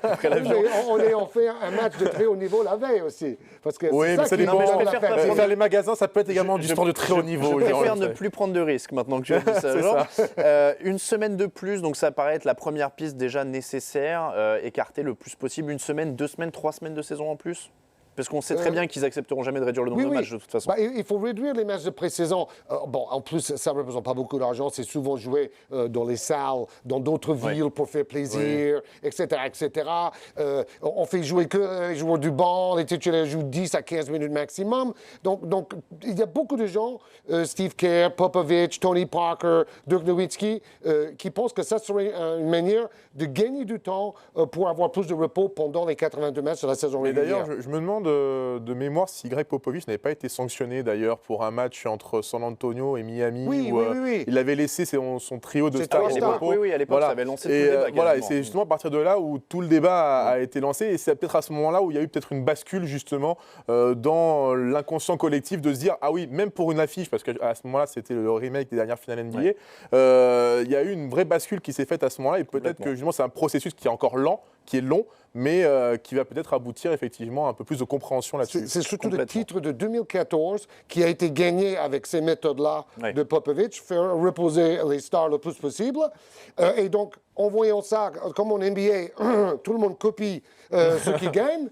Après l'avion. Mais on fait un match de très haut niveau la veille aussi. Parce que Oui, c'est mais ça ça qui dépend. nous met je dans la préfère pas fête. prendre- Faire les magasins, ça peut être également du Je- sport de très haut niveau. Je préfère Jérôme. ne plus prendre de risques maintenant que tu as dit ça, C'est Georges. Une semaine de plus, donc ça paraît être la première piste déjà nécessaire, écarter le plus possible 1 semaine, 2 semaines, 3 semaines de saison en plus. Parce qu'on sait très bien qu'ils accepteront jamais de réduire le nombre de matchs de toute façon. Bah, il faut réduire les matchs de pré-saison. Bon, en plus, ça ne représente pas beaucoup d'argent. C'est souvent joué dans les salles, dans d'autres villes pour faire plaisir, etc., etc. On fait jouer que les joueurs du banc. Les titulaires jouent 10 à 15 minutes maximum. Donc il y a beaucoup de gens, Steve Kerr, Popovich, Tony Parker, Dirk Nowitzki, qui pensent que ça serait une manière de gagner du temps pour avoir plus de repos pendant les 82 matchs de la saison Mais régulière. d'ailleurs, je me demande de mémoire si Greg Popovich n'avait pas été sanctionné d'ailleurs pour un match entre San Antonio et Miami Oui, où oui. il avait laissé son trio de C'est stars trois au stars. repos. Oui, à l'époque, ça avait lancé tout le Et, débat. voilà, et quasiment. c'est justement à partir de là où tout le débat a été lancé. Et c'est peut-être à ce moment-là où il y a eu peut-être une bascule justement dans l'inconscient collectif de se dire ah oui, même pour une affiche, parce qu'à ce moment-là c'était le remake des dernières finales NBA, il y a eu une vraie bascule qui s'est faite à ce moment-là. Et peut-être que justement c'est un processus qui est encore lent, qui est long, mais qui va peut-être aboutir effectivement à un peu plus de compréhension là-dessus. C'est surtout le Complètement. titre de 2014 qui a été gagné avec ces méthodes-là Oui. de Popovich, faire reposer les stars le plus possible. Et donc, en voyant ça, comme en NBA, tout le monde copie ceux qui gagnent.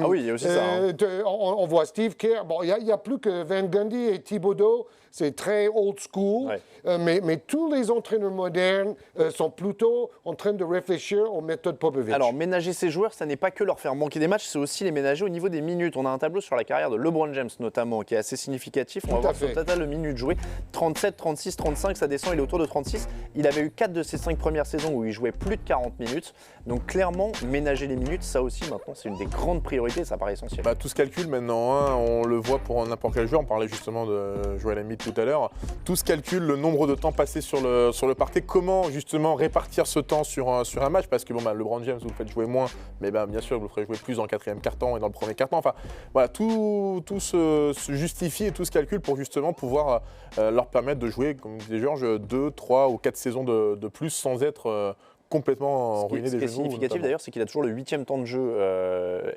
Oui, il y a aussi ça, hein. On voit Steve Kerr. Bon, il n'y a plus que Van Gundy et Thibodeau. C'est très old school. Ouais. Mais tous les entraîneurs modernes sont plutôt en train de réfléchir aux méthodes Popovich. Alors, ménager ces joueurs, ça n'est pas que leur faire manquer des matchs, c'est aussi les ménager au niveau des minutes. On a un tableau sur la carrière de LeBron James notamment, qui est assez significatif. On va Tout à voir sur fait. le total de minutes jouées. 37, 36, 35, ça descend, il est autour de 36. Il avait eu 4 de ses 5 premières saisons saisons où il jouait plus de 40 minutes. Donc clairement, ménager les minutes, ça aussi maintenant c'est une des grandes priorités, ça paraît essentiel. Bah, tout se calcule maintenant, hein, on le voit pour n'importe quel joueur, on parlait justement de Joel Embiid tout à l'heure, tout se calcule, le nombre de temps passé sur le parquet, comment justement répartir ce temps sur un match, parce que bon, LeBron James vous le faites jouer moins, mais bien sûr vous le ferez jouer plus dans le quatrième quart-temps et dans le premier quart-temps, enfin voilà, tout se justifie et tout se calcule pour justement pouvoir leur permettre de jouer, comme disait Georges, 2, 3 ou 4 saisons de plus sans être complètement ruiné des Ce qui est genoux. significatif d'ailleurs, c'est qu'il a toujours le 8e temps de jeu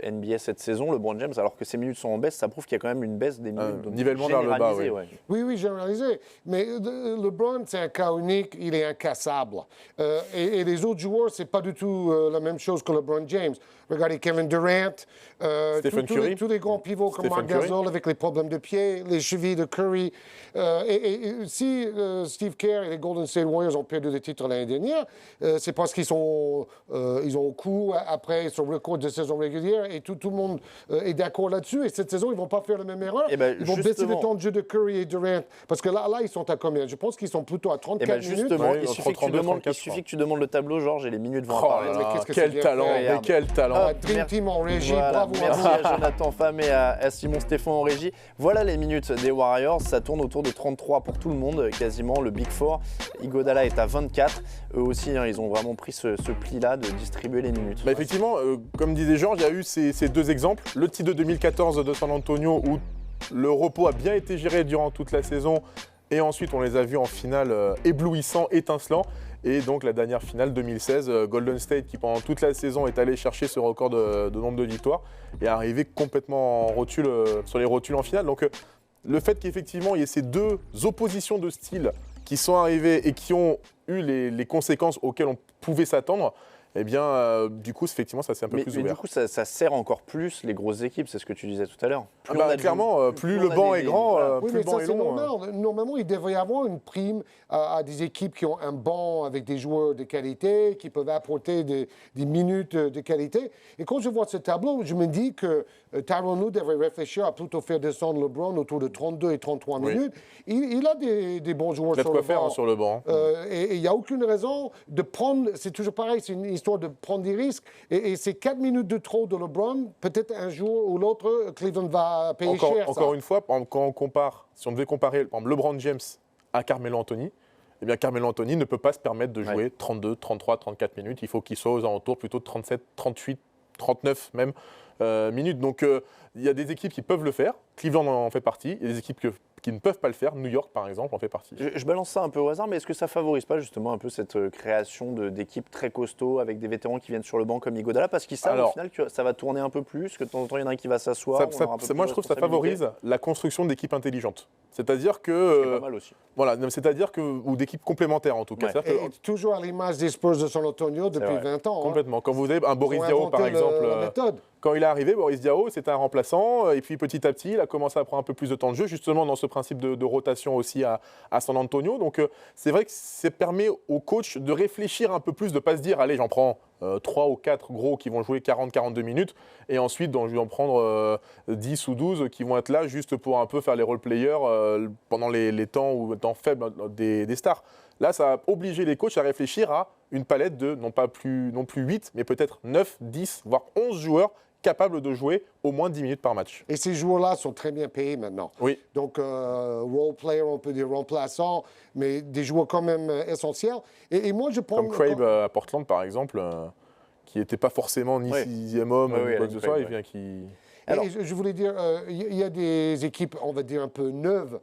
NBA cette saison, LeBron James, alors que ses minutes sont en baisse, ça prouve qu'il y a quand même une baisse des minutes. Donc nivellement vers le bas, généralisée, oui. ouais. Oui, généralisé. Mais LeBron, c'est un cas unique, il est incassable. Et les autres joueurs, c'est pas du tout la même chose que LeBron James. Regardez Kevin Durant, tous les grands pivots comme Marc Gasol avec les problèmes de pied, les chevilles de Curry. Et si Steve Kerr et les Golden State Warriors ont perdu le titre l'année dernière, c'est parce qu'ils ont coup après son record de saison régulière et tout le monde est d'accord là-dessus. Et cette saison, ils ne vont pas faire la même erreur. Ils vont baisser le temps de jeu de Curry et Durant. Parce que là, ils sont à combien? Je pense qu'ils sont plutôt à 34 minutes. Justement, Ouais, il suffit que tu demandes le tableau, Georges, et les minutes vont apparaître. Mais qu'est-ce que quel c'est bien talent, fait, mais quel talent. Dream Team en régie, Voilà, bravo. merci à Jonathan Pham et à Simon Stéphane en régie. Voilà les minutes des Warriors, ça tourne autour de 33 pour tout le monde, quasiment, le Big Four. Iguodala est à 24. Eux aussi, hein, ils ont vraiment pris ce pli-là de distribuer les minutes. Bah effectivement, comme disait Georges, il y a eu ces deux exemples. Le titre de 2014 de San Antonio où le repos a bien été géré durant toute la saison et ensuite on les a vus en finale éblouissants, étincelants. Et donc la dernière finale 2016, Golden State qui pendant toute la saison est allé chercher ce record de nombre de victoires et est arrivé complètement en rotule, sur les rotules en finale. Donc le fait qu'effectivement il y ait ces deux oppositions de style qui sont arrivées et qui ont eu les conséquences auxquelles on pouvait s'attendre, eh bien, du coup, effectivement, ça s'est un peu plus ouvert. Du coup, ça sert encore plus les grosses équipes, c'est ce que tu disais tout à l'heure. Clairement, plus le banc est grand, Oui, plus mais le banc ça, est c'est long. normal. Normalement, il devrait y avoir une prime à des équipes qui ont un banc avec des joueurs de qualité, qui peuvent apporter des minutes de qualité. Et quand je vois ce tableau, je me dis que Tyronn Lue devrait réfléchir à plutôt faire descendre LeBron autour de 32 et 33 minutes. Il a des bons joueurs sur le banc. Il a de quoi faire sur le banc. Et il n'y a aucune raison de prendre... C'est toujours pareil, c'est une histoire de prendre des risques. Et ces 4 minutes de trop de LeBron, peut-être un jour ou l'autre, Cleveland va payer cher. Encore une fois, quand on compare, si on devait comparer par exemple, LeBron James à Carmelo Anthony, eh bien Carmelo Anthony ne peut pas se permettre de jouer 32, 33, 34 minutes. Il faut qu'il soit aux alentours plutôt de 37, 38, 39 même minutes. Donc il y a des équipes qui peuvent le faire. Cleveland en fait partie. Il y a des équipes qui ne peuvent pas le faire. New York, par exemple, en fait partie. Je balance ça un peu au hasard, mais est-ce que ça favorise pas justement un peu cette création d'équipes très costauds avec des vétérans qui viennent sur le banc comme Iguodala, parce qu'ils savent au final que ça va tourner un peu plus, que de temps en temps il y en a un qui va s'asseoir. Moi, je trouve que ça favorise la construction d'équipes intelligentes. C'est-à-dire que... C'est pas mal aussi. Voilà, c'est-à-dire que... Ou d'équipes complémentaires, en tout cas. Et toujours à l'image des Spurs de San Antonio depuis 20 ans. Complètement. Quand vous avez un Boris Diaw, par exemple... la méthode. Quand il est arrivé, Boris Diaw, c'était un remplaçant. Et puis petit à petit, il a commencé à prendre un peu plus de temps de jeu, justement dans ce principe de rotation aussi à San Antonio. Donc c'est vrai que ça permet au coach de réfléchir un peu plus, de ne pas se dire, allez, j'en prends 3 ou 4 gros qui vont jouer 40-42 minutes. Et ensuite, je vais en prendre 10 ou 12 qui vont être là juste pour un peu faire les role-players pendant les temps faibles des stars. Là, ça a obligé les coachs à réfléchir à une palette de non plus 8, mais peut-être 9, 10, voire 11 joueurs capables de jouer au moins 10 minutes par match. Et ces joueurs-là sont très bien payés maintenant. Oui. Donc, role player, on peut dire remplaçant, mais des joueurs quand même essentiels. Et moi, je pense... Comme Craig à Portland, par exemple, qui n'était pas forcément ni sixième homme, ni quoi que ce soit, et bien qui... Alors, je voulais dire, il y a des équipes, on va dire, un peu neuves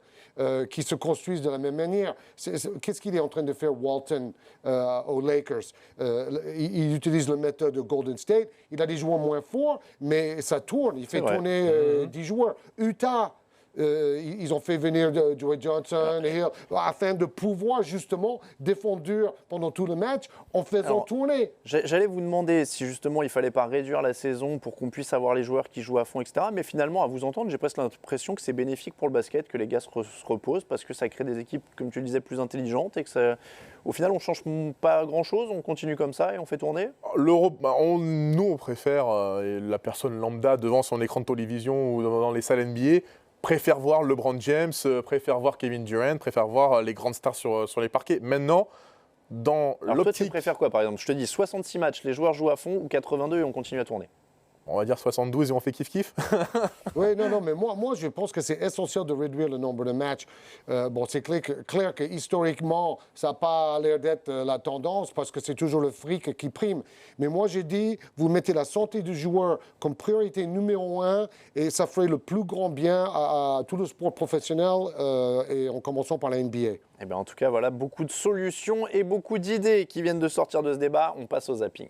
qui se construisent de la même manière. Qu'est-ce qu'il est en train de faire, Walton, aux Lakers? Il utilise la méthode de Golden State. Il a des joueurs moins forts, mais ça tourne. Il fait tourner 10 joueurs. Utah, ils ont fait venir Joey Johnson et Hill afin de pouvoir justement défendre pendant tout le match en faisant tourner. J'allais vous demander si justement il ne fallait pas réduire la saison pour qu'on puisse avoir les joueurs qui jouent à fond, etc. Mais finalement, à vous entendre, j'ai presque l'impression que c'est bénéfique pour le basket, que les gars se reposent parce que ça crée des équipes, comme tu le disais, plus intelligentes et que ça, au final, on ne change pas grand-chose, on continue comme ça et on fait tourner. L'Europe, nous, on préfère, la personne lambda devant son écran de télévision ou dans les salles NBA, préfère voir LeBron James, préfère voir Kevin Durant, préfère voir les grandes stars sur les parquets. Maintenant, dans Alors toi, tu l'optique, préfères quoi, par exemple? Je te dis 66 matchs, les joueurs jouent à fond, ou 82 et on continue à tourner? on va dire 72 et on fait kiff-kiff. Oui, non, mais moi, je pense que c'est essentiel de réduire le nombre de matchs. Bon, c'est clair que historiquement, ça n'a pas l'air d'être la tendance parce que c'est toujours le fric qui prime. Mais moi, j'ai dit, vous mettez la santé du joueur comme priorité numéro 1 et ça ferait le plus grand bien à tout le sport professionnel et en commençant par la NBA. Eh bien, en tout cas, voilà, beaucoup de solutions et beaucoup d'idées qui viennent de sortir de ce débat. On passe au zapping.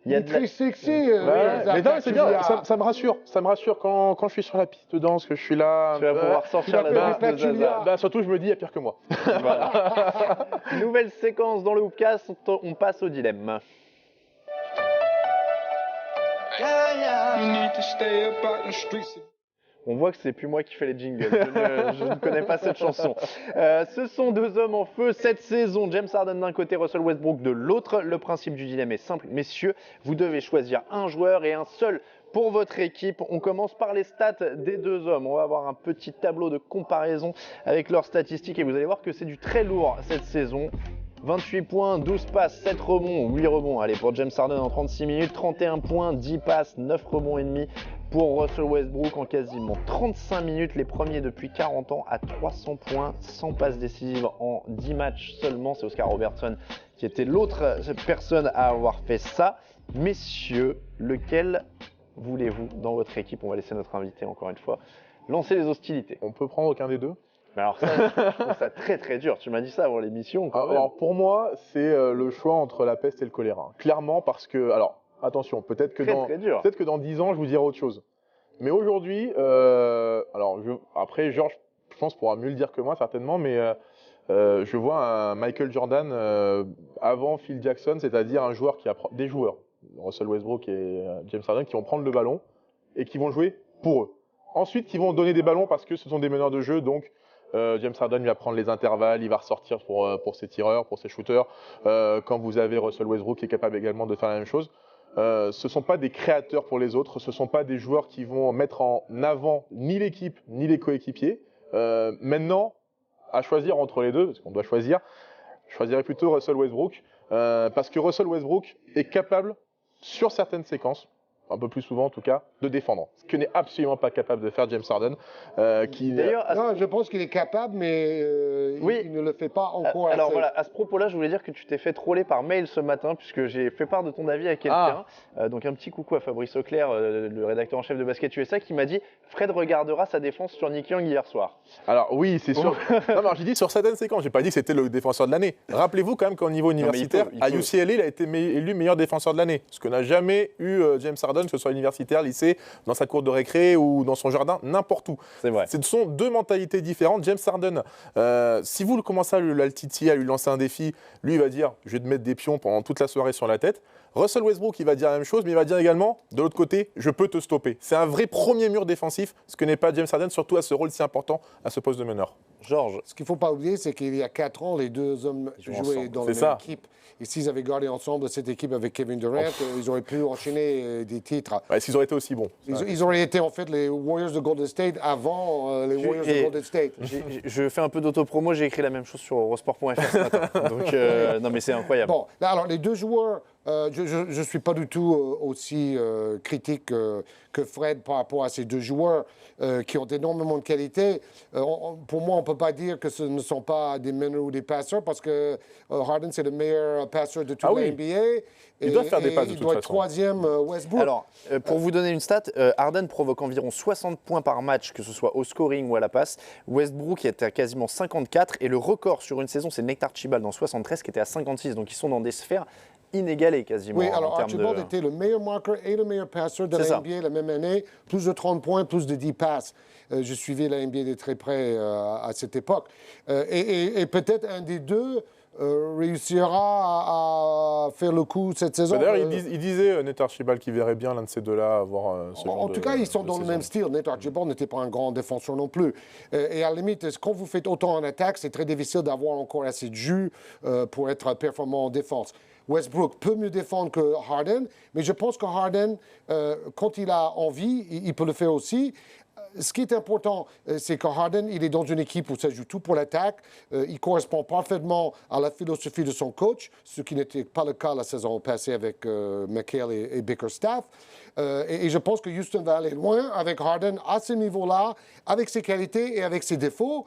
Il est très sexy. Mais non, c'est bien, ça me rassure. Ça me rassure quand je suis sur la piste de danse, que je suis là. Tu vas pouvoir sortir la danse de Zaza. Surtout, je me dis, il y a pire que moi. Voilà. Nouvelle séquence dans le Hoopcast, on passe au dilemme. You need to stay up out the streets. On voit que c'est plus moi qui fais les jingles. Je ne connais pas cette chanson. Ce sont deux hommes en feu cette saison. James Harden d'un côté, Russell Westbrook de l'autre. Le principe du dilemme est simple, messieurs. Vous devez choisir un joueur et un seul pour votre équipe. On commence par les stats des deux hommes. On va avoir un petit tableau de comparaison avec leurs statistiques et vous allez voir que c'est du très lourd cette saison. 28 points, 12 passes, 7 rebonds, 8 rebonds. Allez, pour James Harden en 36 minutes, 31 points, 10 passes, 9 rebonds et demi pour Russell Westbrook en quasiment 35 minutes. Les premiers depuis 40 ans à 300 points, 100 passes décisives en 10 matchs seulement. C'est Oscar Robertson qui était l'autre personne à avoir fait ça. Messieurs, lequel voulez-vous dans votre équipe? On va laisser notre invité encore une fois lancer les hostilités. On peut prendre aucun des deux? Mais alors ça, je trouve ça très très dur. Tu m'as dit ça avant l'émission. Alors pour moi, c'est le choix entre la peste et le choléra. Clairement parce que, alors attention, peut-être que dans 10 ans, je vous dirai autre chose. Mais aujourd'hui, après Georges, je pense pourra mieux le dire que moi certainement, mais je vois un Michael Jordan avant Phil Jackson, c'est-à-dire un joueur des joueurs, Russell Westbrook et James Harden, qui vont prendre le ballon et qui vont jouer pour eux. Ensuite, qui vont donner des ballons parce que ce sont des meneurs de jeu, donc James Harden va prendre les intervalles, il va ressortir pour ses tireurs, pour ses shooters. Quand vous avez Russell Westbrook qui est capable également de faire la même chose. Ce ne sont pas des créateurs pour les autres, ce ne sont pas des joueurs qui vont mettre en avant ni l'équipe ni les coéquipiers. Maintenant, à choisir entre les deux, parce qu'on doit choisir, je choisirais plutôt Russell Westbrook, parce que Russell Westbrook est capable, sur certaines séquences, un peu plus souvent en tout cas, de défendre. Ce que n'est absolument pas capable de faire James Harden. Non, je pense qu'il est capable, mais il ne le fait pas encore assez. Alors voilà, à ce propos-là, je voulais dire que tu t'es fait troller par mail ce matin, puisque j'ai fait part de ton avis à quelqu'un. Donc un petit coucou à Fabrice Auclair, le rédacteur en chef de Basket USA, qui m'a dit « Fred regardera sa défense sur Nick Young hier soir ». Alors oui, c'est sûr. Non, j'ai dit sur certaines séquences, j'ai pas dit que c'était le défenseur de l'année. Rappelez-vous quand même qu'au niveau universitaire, à UCLA, il a été élu meilleur défenseur de l'année, ce que n'a jamais eu James Harden Harden, que ce soit universitaire, lycée, dans sa cour de récré ou dans son jardin, n'importe où. C'est vrai. Ce sont deux mentalités différentes. James Harden, si vous commencez à le titiller, à lui lancer un défi, lui il va dire je vais te mettre des pions pendant toute la soirée sur la tête. Russell Westbrook, il va dire la même chose, mais il va dire également, de l'autre côté, je peux te stopper. C'est un vrai premier mur défensif, ce que n'est pas James Harden, surtout à ce rôle si important, à ce poste de meneur. Georges. Ce qu'il ne faut pas oublier, c'est qu'il y a 4 ans, les deux hommes jouent jouaient ensemble. dans C'est la ça. même équipe. Et s'ils avaient gardé ensemble cette équipe avec Kevin Durant, ils auraient pu enchaîner des titres. Est-ce qu'ils auraient été aussi bons? Ils auraient été en fait les Warriors de Golden State avant les Warriors de Golden State. Je fais un peu d'autopromo, j'ai écrit la même chose sur Eurosport.fr ce matin. Donc, non mais c'est incroyable. Bon, là, alors les deux joueurs, je ne suis pas du tout aussi critique que Fred par rapport à ces deux joueurs qui ont énormément de qualité. Pour moi, on ne peut pas dire que ce ne sont pas des meneurs ou des passeurs parce que Harden, c'est le meilleur passeur de toute la NBA. Il doit faire des passes de il toute doit être façon. troisième Westbrook. Alors, pour vous donner une stat, Harden provoque environ 60 points par match, que ce soit au scoring ou à la passe. Westbrook est à quasiment 54 et le record sur une saison, c'est Nectar Archibald dans 73 qui était à 56. Donc ils sont dans des sphères inégalées quasiment. Oui, en alors termes Archibald de... était le meilleur marqueur et le meilleur passeur de C'est la ça. NBA la même année. Plus de 30 points, plus de 10 passes. Je suivais la NBA de très près à cette époque. Et peut-être un des deux réussira à faire le coup cette saison. D'ailleurs, il disait, Nate Archibald, qu'il verrait bien l'un de ces deux-là avoir ce genre En tout cas, ils sont de dans le saison. même style. Nate Archibald n'était pas un grand défenseur non plus. Et à la limite, quand vous faites autant en attaque, c'est très difficile d'avoir encore assez de jus pour être performant en défense. Westbrook peut mieux défendre que Harden, mais je pense que Harden, quand il a envie, il peut le faire aussi. Ce qui est important, c'est que Harden, il est dans une équipe où ça joue tout pour l'attaque. Il correspond parfaitement à la philosophie de son coach, ce qui n'était pas le cas la saison passée avec McHale et Bickerstaff. Et je pense que Houston va aller loin avec Harden à ce niveau-là, avec ses qualités et avec ses défauts.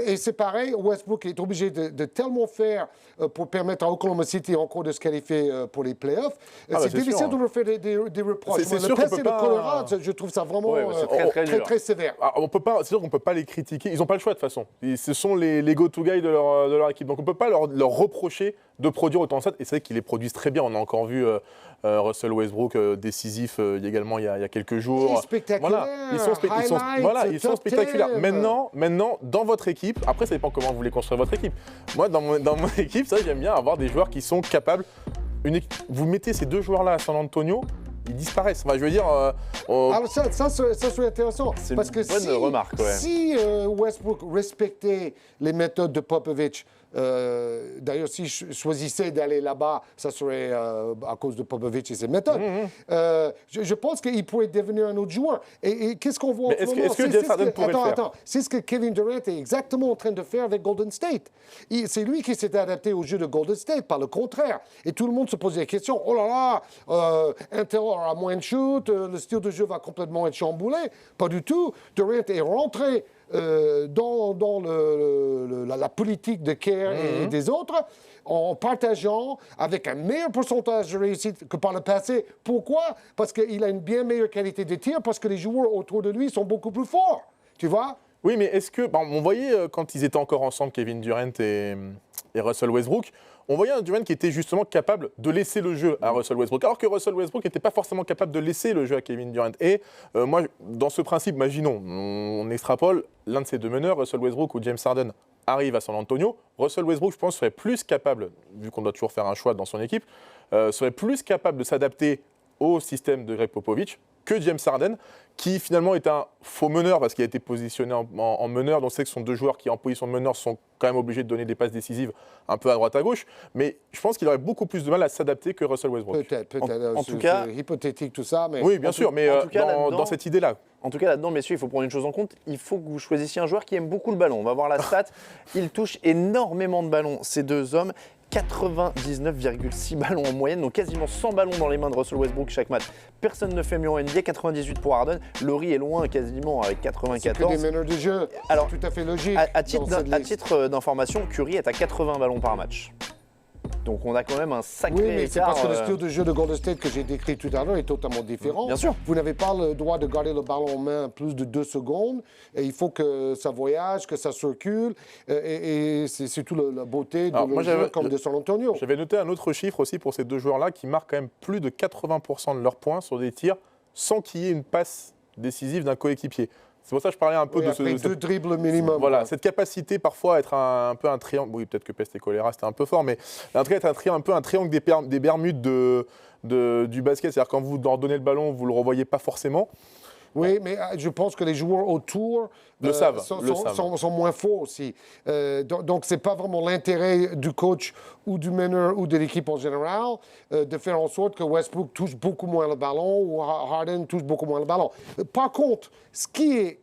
Et c'est pareil, Westbrook est obligé de tellement faire pour permettre à Oklahoma City encore de se qualifier pour les playoffs. C'est c'est difficile sûr. de leur faire des reproches. C'est Le sûr qu'on passé peut de pas- Colorado, je trouve ça vraiment Ouais, c'est très, très dur. très sévère. Ah, c'est sûr qu'on ne peut pas les critiquer. Ils n'ont pas le choix de toute façon. Ce sont les go-to guys de leur équipe. Donc on ne peut pas leur reprocher de produire autant de stats. Et c'est vrai qu'ils les produisent très bien. On a encore vu Russell Westbrook décisif également il y a quelques jours. Et spectaculaire, Voilà, ils sont highlights, spectaculaires. top 10. Maintenant, dans votre équipe, après ça dépend comment vous voulez construire votre équipe. Moi, dans mon équipe, ça j'aime bien avoir des joueurs qui sont capables. Vous mettez ces deux joueurs-là à San Antonio, ils disparaissent. Enfin, je veux dire, Alors ça serait intéressant. C'est Parce que une bonne remarque, ouais. si Westbrook respectait les méthodes de Popovich, d'ailleurs, si je choisissais d'aller là-bas, ça serait à cause de Popovich et ses méthodes. Je pense qu'il pourrait devenir un autre joueur. Et qu'est-ce qu'on voit en Mais ce est-ce que- moment? est-ce que James Harden pourrait le faire? Attends, c'est ce que Kevin Durant est exactement en train de faire avec Golden State. C'est lui qui s'est adapté au jeu de Golden State, pas le contraire. Et tout le monde se posait la question, oh là là, Intel aura moins de shoot, le style de jeu va complètement être chamboulé. Pas du tout. Durant est rentré dans la politique de Kerr et des autres en partageant avec un meilleur pourcentage de réussite que par le passé. Pourquoi? Parce qu'il a une bien meilleure qualité de tir, parce que les joueurs autour de lui sont beaucoup plus forts. Tu vois? oui, mais est-ce que. On voyait quand ils étaient encore ensemble, Kevin Durant et Russell Westbrook, on voyait un Durant qui était justement capable de laisser le jeu à Russell Westbrook, alors que Russell Westbrook n'était pas forcément capable de laisser le jeu à Kevin Durant. Et moi, dans ce principe, imaginons, on extrapole, l'un de ces deux meneurs, Russell Westbrook ou James Harden, arrive à San Antonio. Russell Westbrook, je pense, serait plus capable, vu qu'on doit toujours faire un choix dans son équipe, serait plus capable de s'adapter au système de Greg Popovich que James Harden, qui finalement est un faux meneur parce qu'il a été positionné en meneur. Donc c'est que ce sont deux joueurs qui en position de meneur sont quand même obligés de donner des passes décisives un peu à droite à gauche. Mais je pense qu'il aurait beaucoup plus de mal à s'adapter que Russell Westbrook. Peut-être. En tout cas- c'est hypothétique tout ça, mais Oui, bien sûr, mais en tout cas, là-dedans- dans cette idée-là. En tout cas, là-dedans, messieurs, il faut prendre une chose en compte. Il faut que vous choisissiez un joueur qui aime beaucoup le ballon. On va voir la stat. Il touche énormément de ballons, ces deux hommes. 99,6 ballons en moyenne, donc quasiment 100 ballons dans les mains de Russell Westbrook chaque match. Personne ne fait mieux en NBA, 98 pour Harden. Laurie est loin quasiment avec c'est que 94. des meneurs de jeu. Alors, C'est tout à fait logique. À dans cette liste. titre d'information, Curry est à 80 ballons par match. Donc on a quand même un sacré Oui, mais c'est écart. parce que le style de jeu de Golden State que j'ai décrit tout à l'heure est totalement différent. Bien sûr. Vous n'avez pas le droit de garder le ballon en main plus de 2 secondes. Et il faut que ça voyage, que ça circule. Et c'est surtout la beauté de Alors, moi, le jeu comme de San Antonio. J'avais noté un autre chiffre aussi pour ces deux joueurs-là qui marquent quand même plus de 80% de leurs points sur des tirs sans qu'il y ait une passe décisive d'un coéquipier. C'est pour ça que je parlais un peu Oui, de après 2 dribbles minimum. Voilà, quoi. cette capacité parfois à être un peu un triangle. Oui, peut-être que peste et choléra c'était un peu fort, mais en tout cas être un peu un triangle des Bermudes du basket. C'est-à-dire quand vous leur donnez le ballon, vous le revoyez pas forcément. Oui, mais je pense que les joueurs autour Le savent. sont moins forts aussi. Donc, ce n'est pas vraiment l'intérêt du coach ou du meneur ou de l'équipe en général de faire en sorte que Westbrook touche beaucoup moins le ballon ou Harden touche beaucoup moins le ballon. Par contre, ce qui est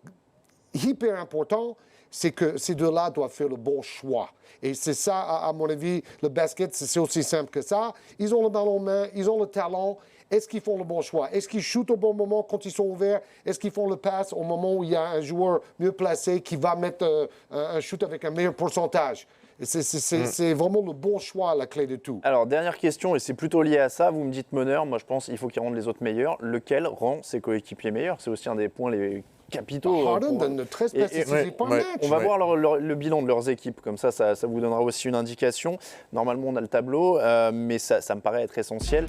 hyper important, c'est que ces deux-là doivent faire le bon choix. Et c'est ça, à mon avis, le basket, c'est aussi simple que ça. Ils ont le ballon en main, ils ont le talent. Est-ce qu'ils font le bon choix? Est-ce qu'ils shootent au bon moment quand ils sont ouverts? Est-ce qu'ils font le pass au moment où il y a un joueur mieux placé qui va mettre un shoot avec un meilleur pourcentage? C'est vraiment le bon choix, la clé de tout. Alors, dernière question, et c'est plutôt lié à ça. Vous me dites meneur, moi je pense qu'il faut qu'il rende les autres meilleurs. Lequel rend ses coéquipiers meilleurs? C'est aussi un des points les capitaux. Harden donne 13 passes par match. On va voir le bilan de leurs équipes, comme ça vous donnera aussi une indication. Normalement, on a le tableau, mais ça me paraît être essentiel.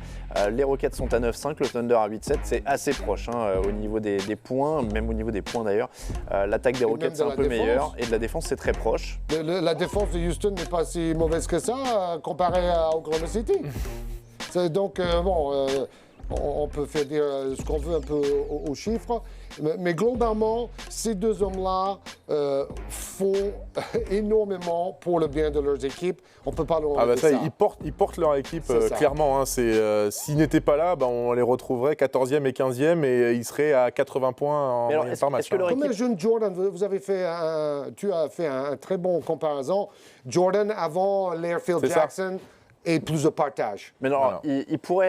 Les Rockets sont à 9-5, le Thunder à 8-7, c'est assez proche au niveau des points, même au niveau des points d'ailleurs. L'attaque des Rockets, c'est un peu meilleure, et de la défense, c'est très proche. La défense de Houston n'est pas si mauvaise que ça, comparée à Oklahoma City. Donc, on peut faire dire ce qu'on veut un peu aux chiffres, mais globalement, ces deux hommes-là font énormément pour le bien de leurs équipes. On ne peut pas leur enlever ça. Ils portent leur équipe ça. clairement. S'ils n'étaient pas là, on les retrouverait 14e et 15e et ils seraient à 80 points en moyenne par match. Comme un jeune Jordan, tu as fait un très bon comparaison. Jordan avant l'ère Phil Jackson. Et plus de partage. Mais non,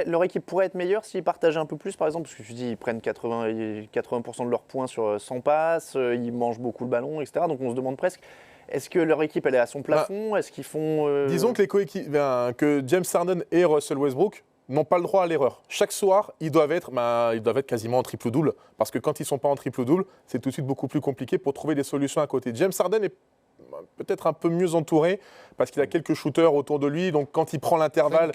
leur équipe pourrait être meilleure s'ils partageaient un peu plus, par exemple, parce que je dis ils prennent 80% de leurs points sur 100 passes, ils mangent beaucoup le ballon, etc. Donc on se demande presque, est-ce que leur équipe elle est à son plafond? Est-ce qu'ils font Disons que que James Harden et Russell Westbrook n'ont pas le droit à l'erreur. Chaque soir, ils doivent être quasiment en triple-double, parce que quand ils ne sont pas en triple-double, c'est tout de suite beaucoup plus compliqué pour trouver des solutions à côté. James Harden est peut-être un peu mieux entouré parce qu'il a quelques shooters autour de lui, donc quand il prend l'intervalle,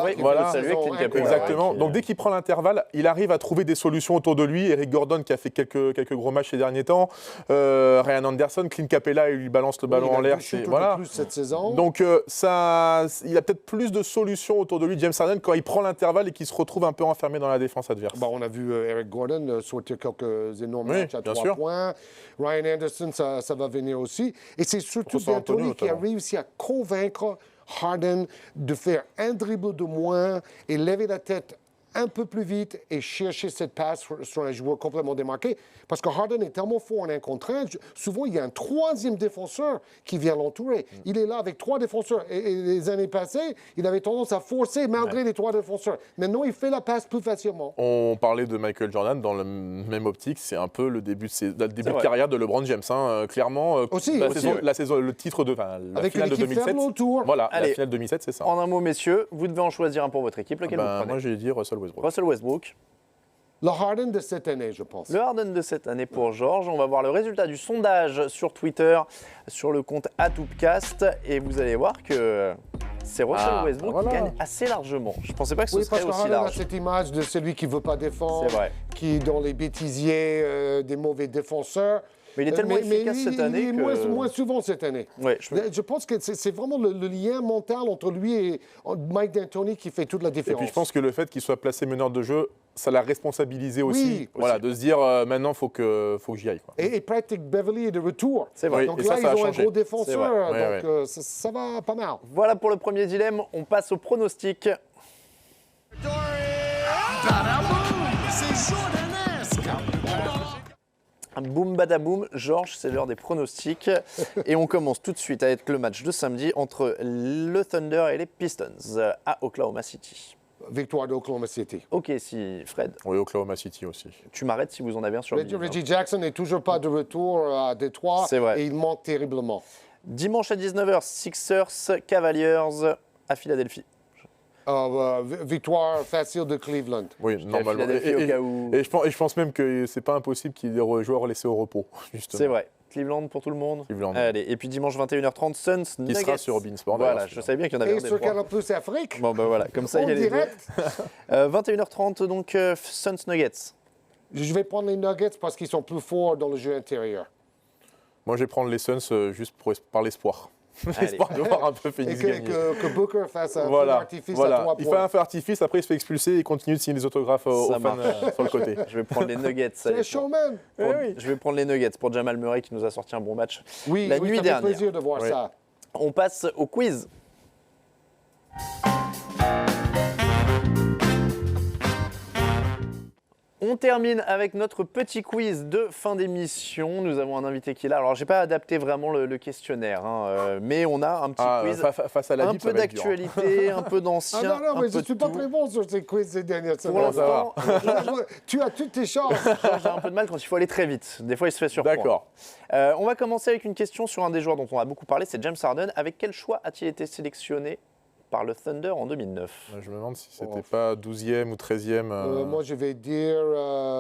exactement. Donc dès qu'il prend l'intervalle, il arrive à trouver des solutions autour de lui. Eric Gordon qui a fait quelques gros matchs ces derniers temps, Ryan Anderson, Clint Capella, il lui balance le ballon en l'air. Plus cette saison. Donc il a peut-être plus de solutions autour de lui, James Harden, quand il prend l'intervalle et qu'il se retrouve un peu enfermé dans la défense adverse. On a vu Eric Gordon sortir quelques énormes matchs à 3 points. Ryan Anderson, ça va venir aussi. Et c'est surtout D'Antoni qui a réussi à convaincre Harden de faire un dribble de moins et lever la tête un peu plus vite et chercher cette passe sur un joueur complètement démarqué. Parce que Harden est tellement fort en 1 contre 1, souvent il y a un 3e défenseur qui vient l'entourer. Il est là avec 3 défenseurs. Et les années passées, il avait tendance à forcer malgré les 3 défenseurs. Maintenant, il fait la passe plus facilement. On parlait de Michael Jordan dans le même optique. C'est un peu le début de carrière de LeBron James. Clairement, la saison, le titre de la finale de 2007. Voilà, la finale 2007, c'est ça. En un mot, messieurs, vous devez en choisir un pour votre équipe. Lequel vous prenez? Moi, j'ai dit Russell Westbrook. Le Harden de cette année, je pense. Le Harden de cette année pour Georges. On va voir le résultat du sondage sur Twitter, sur le compte @toupcast, et vous allez voir que c'est Russell Westbrook qui gagne assez largement. Je ne pensais pas que ce serait aussi large. A cette image de celui qui ne veut pas défendre, qui est dans les bêtisiers des mauvais défenseurs. Mais il est tellement efficace cette année il est moins souvent cette année. Ouais, je pense que c'est vraiment le lien mental entre lui et Mike D'Antoni qui fait toute la différence. Et puis je pense que le fait qu'il soit placé meneur de jeu, ça l'a responsabilisé aussi. Oui, de se dire maintenant, il faut que j'y aille. Et Patrick Beverley est de retour. C'est vrai. Donc là, ils ont un gros défenseur. Donc ça va pas mal. Voilà pour le premier dilemme. On passe au pronostic. Boum badaboum, Georges, c'est l'heure des pronostics. Et on commence tout de suite avec le match de samedi entre le Thunder et les Pistons à Oklahoma City. Victoire d'Oklahoma City. Ok, si Fred. Oui, Oklahoma City aussi. Tu m'arrêtes si vous en avez un sur le Reggie Jackson n'est toujours pas de retour à Détroit. C'est vrai. Et il manque terriblement. Dimanche à 19h, Sixers, Cavaliers à Philadelphie. Victoire facile de Cleveland. Oui, À normalement. Philadelphie au cas où. Et je pense même que c'est pas impossible qu'il y ait des joueurs laissés au repos, justement. C'est vrai. Cleveland pour tout le monde. Cleveland. Allez, et puis dimanche 21h30, Suns Qui Nuggets. sera sur Beansport. Voilà, d'ailleurs, je savais bien qu'il y en avait Et un des sur trois. Canal Plus Afrique, Bon bah voilà, comme ça il en y a les deux. direct. 21h30 donc Suns Nuggets. Je vais prendre les Nuggets parce qu'ils sont plus forts dans le jeu intérieur. Moi, je vais prendre les Suns juste par l'espoir. Allez. L'espoir de voir un peu Et Phoenix gagner. que Booker fasse un feu Voilà, d'artifice à voilà. 3 Il fait points. un feu artifice, après il se fait expulser et il continue de signer des autographes aux Ça fans marche. sur le côté. Je vais prendre les Nuggets. C'est un allez, showman. Je vais prendre les Nuggets pour Jamal Murray qui nous a sorti un bon match Oui, la oui, nuit ça fait dernière. plaisir de voir Oui. ça. On passe au quiz. On termine avec notre petit quiz de fin d'émission. Nous avons un invité qui est là. Alors, j'ai pas adapté vraiment le questionnaire, hein, mais on a un petit quiz, Face à la un Bible, peu ça va être dur. d'actualité, un peu Ah d'ancien, non, non, un mais peu je suis de pas tout. très bon sur ces quiz ces dernières Pour semaines. l'instant, Tu as toutes tes chances. j'ai un peu de mal quand il faut aller très vite. Des fois, il se fait surprendre. D'accord. On va commencer avec une question sur un des joueurs dont on a beaucoup parlé, c'est James Harden. Avec quel choix a-t-il été sélectionné par le Thunder en 2009 Je me demande si Oh. c'était pas 12e ou 13e. Moi, je vais dire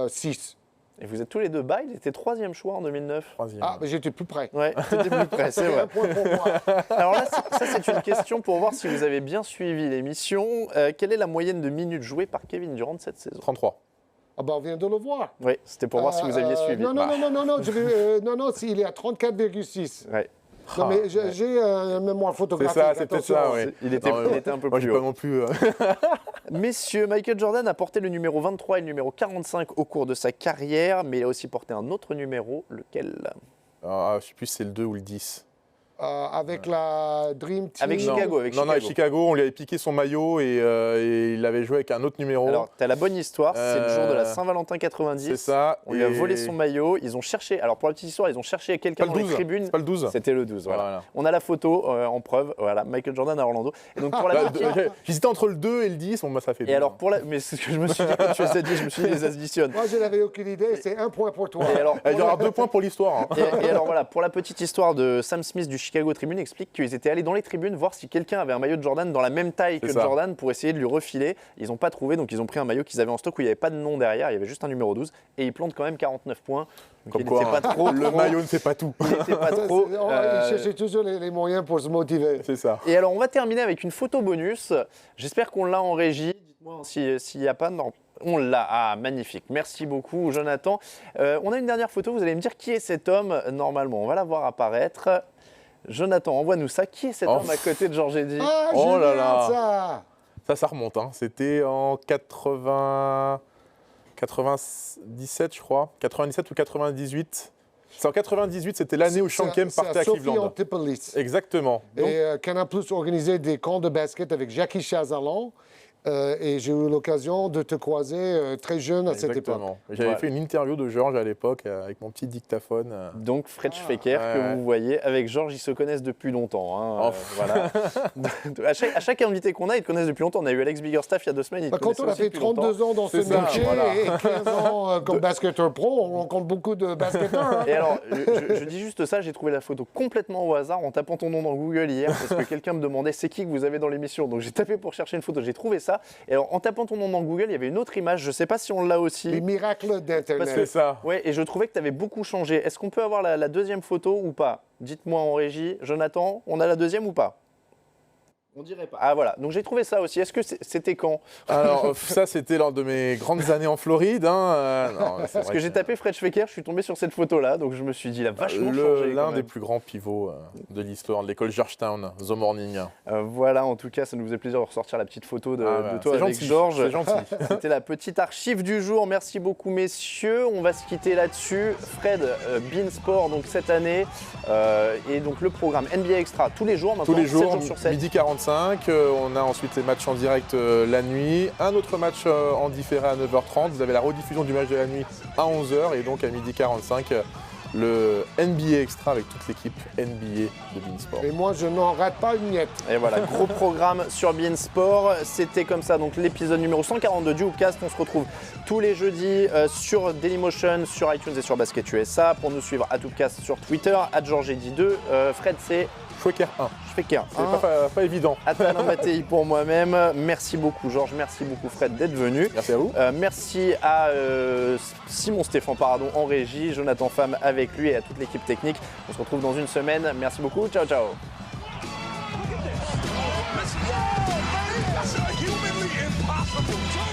6. Et vous êtes tous les deux bas, il était 3e choix en 2009. 3e. Ah, mais j'étais plus près. Ouais, c'était plus près, Ça c'est fait vrai. un point pour moi. Alors là, ça c'est une question pour voir si vous avez bien suivi l'émission. Quelle est la moyenne de minutes jouées par Kevin Durant cette saison 33. Ah ben, on vient de le voir. Oui, c'était pour voir si vous aviez suivi. Non, non, non, non, non, non, il est à 34,6. Ouais. Non, mais j'ai un mémoire C'est photographique. ça, c'est peut-être attention. ça, oui. Il était un peu Moi, plus j'ai haut. pas non plus. Messieurs, Michael Jordan a porté le numéro 23 et le numéro 45 au cours de sa carrière, mais il a aussi porté un autre numéro, lequel Je sais plus si c'est le 2 ou le 10. Avec la Dream Team. Avec Non. Chicago, avec non, avec Chicago, on lui avait piqué son maillot et il avait joué avec un autre numéro. Alors, tu as la bonne histoire, c'est le jour de la Saint-Valentin 90. C'est ça. On lui a et- volé son maillot. Ils ont cherché, alors pour la petite histoire, ils ont cherché Pas quelqu'un le dans les 12. tribunes. C'est pas le 12. C'était le 12, voilà. Voilà. On a la photo en preuve, voilà, Michael Jordan à Orlando. Et donc pour la Bah, petite- J'hésitais entre le 2 et le 10, bon, bah, ça fait Et deux. alors pour la, mais c'est ce que je me suis dit quand tu les as dit, je me suis dit les additionne. Moi, je n'avais aucune idée. C'est un point pour toi. Et alors, Il y aura 2 points pour l'histoire. hein. et alors voilà, pour la petite histoire de Sam Smith du Chicago Tribune, explique qu'ils étaient allés dans les tribunes voir si quelqu'un avait un maillot de Jordan dans la même taille que C'est ça. Jordan pour essayer de lui refiler. Ils n'ont pas trouvé, donc ils ont pris un maillot qu'ils avaient en stock où il n'y avait pas de nom derrière, il y avait juste un numéro 12 et ils plantent quand même 49 points. Donc Comme il quoi, n'était pas trop, le maillot ne fait pas tout. il n'était pas trop. Il cherchait toujours les moyens pour se motiver. C'est ça. Et alors on va terminer avec une photo bonus. J'espère qu'on l'a en régie. Dites-moi s'il n'y a pas. Non. On l'a. Ah, magnifique. Merci beaucoup, Jonathan. On a une dernière photo. Vous allez me dire qui est cet homme normalement. On va la voir apparaître. Jonathan, envoie-nous ça. Qui est cet Oh. homme à côté de Georges Eddy Ah, Oh là génial, là. ça. Ça remonte. Hein. C'était en 97, je crois. 97 ou 98. C'est en 98, c'était l'année où Sean Kemp partait à Sophie Cleveland. Antipolis. Exactement. Donc, Et Canal Plus organisait des camps de basket avec Jackie Chazalon. Et j'ai eu l'occasion de te croiser très jeune à cette époque. exactement. J'avais Ouais. fait une interview de Georges à l'époque avec mon petit dictaphone. Donc Fred Schwecker, que ouais. vous voyez, avec Georges, ils se connaissent depuis longtemps. hein. Oh. Voilà. à chaque invité qu'on a, ils te connaissent depuis longtemps. On a eu Alex Biggerstaff il y a 2 semaines. Ils te Bah, quand connaissaient on a aussi fait depuis longtemps. 32 ans dans ce C'est ça, métier voilà. et 15 ans comme basketteur pro, on rencontre beaucoup de basketteurs. hein. Et alors, je dis juste ça, j'ai trouvé la photo complètement au hasard en tapant ton nom dans Google hier parce que quelqu'un me demandait c'est qui que vous avez dans l'émission. Donc j'ai tapé pour chercher une photo, j'ai trouvé ça. Et alors en tapant ton nom dans Google, il y avait une autre image, je sais pas si on l'a aussi. Les miracles d'Internet. C'est ça. Ouais, et je trouvais que tu avais beaucoup changé. Est-ce qu'on peut avoir la deuxième photo ou pas? Dites-moi en régie. Jonathan, on a la deuxième ou pas? On dirait pas. Ah voilà, donc j'ai trouvé ça aussi. Est-ce que c'était quand? Alors, ça, c'était lors de mes grandes années en Floride. Hein. Non, c'est Parce vrai que j'ai tapé Fred Schwecker, je suis tombé sur cette photo-là, donc je me suis dit, il a vachement changé. l'un quand des même. plus grands pivots de l'histoire de l'école Georgetown, The Morning. Voilà, en tout cas, ça nous faisait plaisir de ressortir la petite photo de, Ah, de voilà. toi C'est avec gentil, Georges. c'est gentil. C'était la petite archive du jour. Merci beaucoup, messieurs. On va se quitter là-dessus. Fred, Beansport, donc cette année, et donc le programme NBA Extra tous les jours maintenant. Tous les 7 jours, jours sur 7. midi 45. On a ensuite les matchs en direct la nuit. Un autre match en différé à 9h30. Vous avez la rediffusion du match de la nuit à 11h. Et donc à midi 45, le NBA Extra avec toute l'équipe NBA de Beansport. Et moi, je n'en rate pas une miette. Et voilà, gros programme sur Beansport. C'était comme ça, donc l'épisode numéro 142 du Hoopcast. On se retrouve tous les jeudis sur Dailymotion, sur iTunes et sur Basket USA. Pour nous suivre à Hoopcast sur Twitter, @GeorgesD2. Fred, c'est Chouecker 1. je fais qu'un. C'est pas évident. Atala Mattei pour moi-même. Merci beaucoup Georges, merci beaucoup Fred d'être venu. Merci à vous. Merci à Simon Stéphane en régie, Jonathan Pham avec lui et à toute l'équipe technique. On se retrouve dans une semaine. Merci beaucoup. Ciao, ciao. Let's go, man. That's a humanly impossible.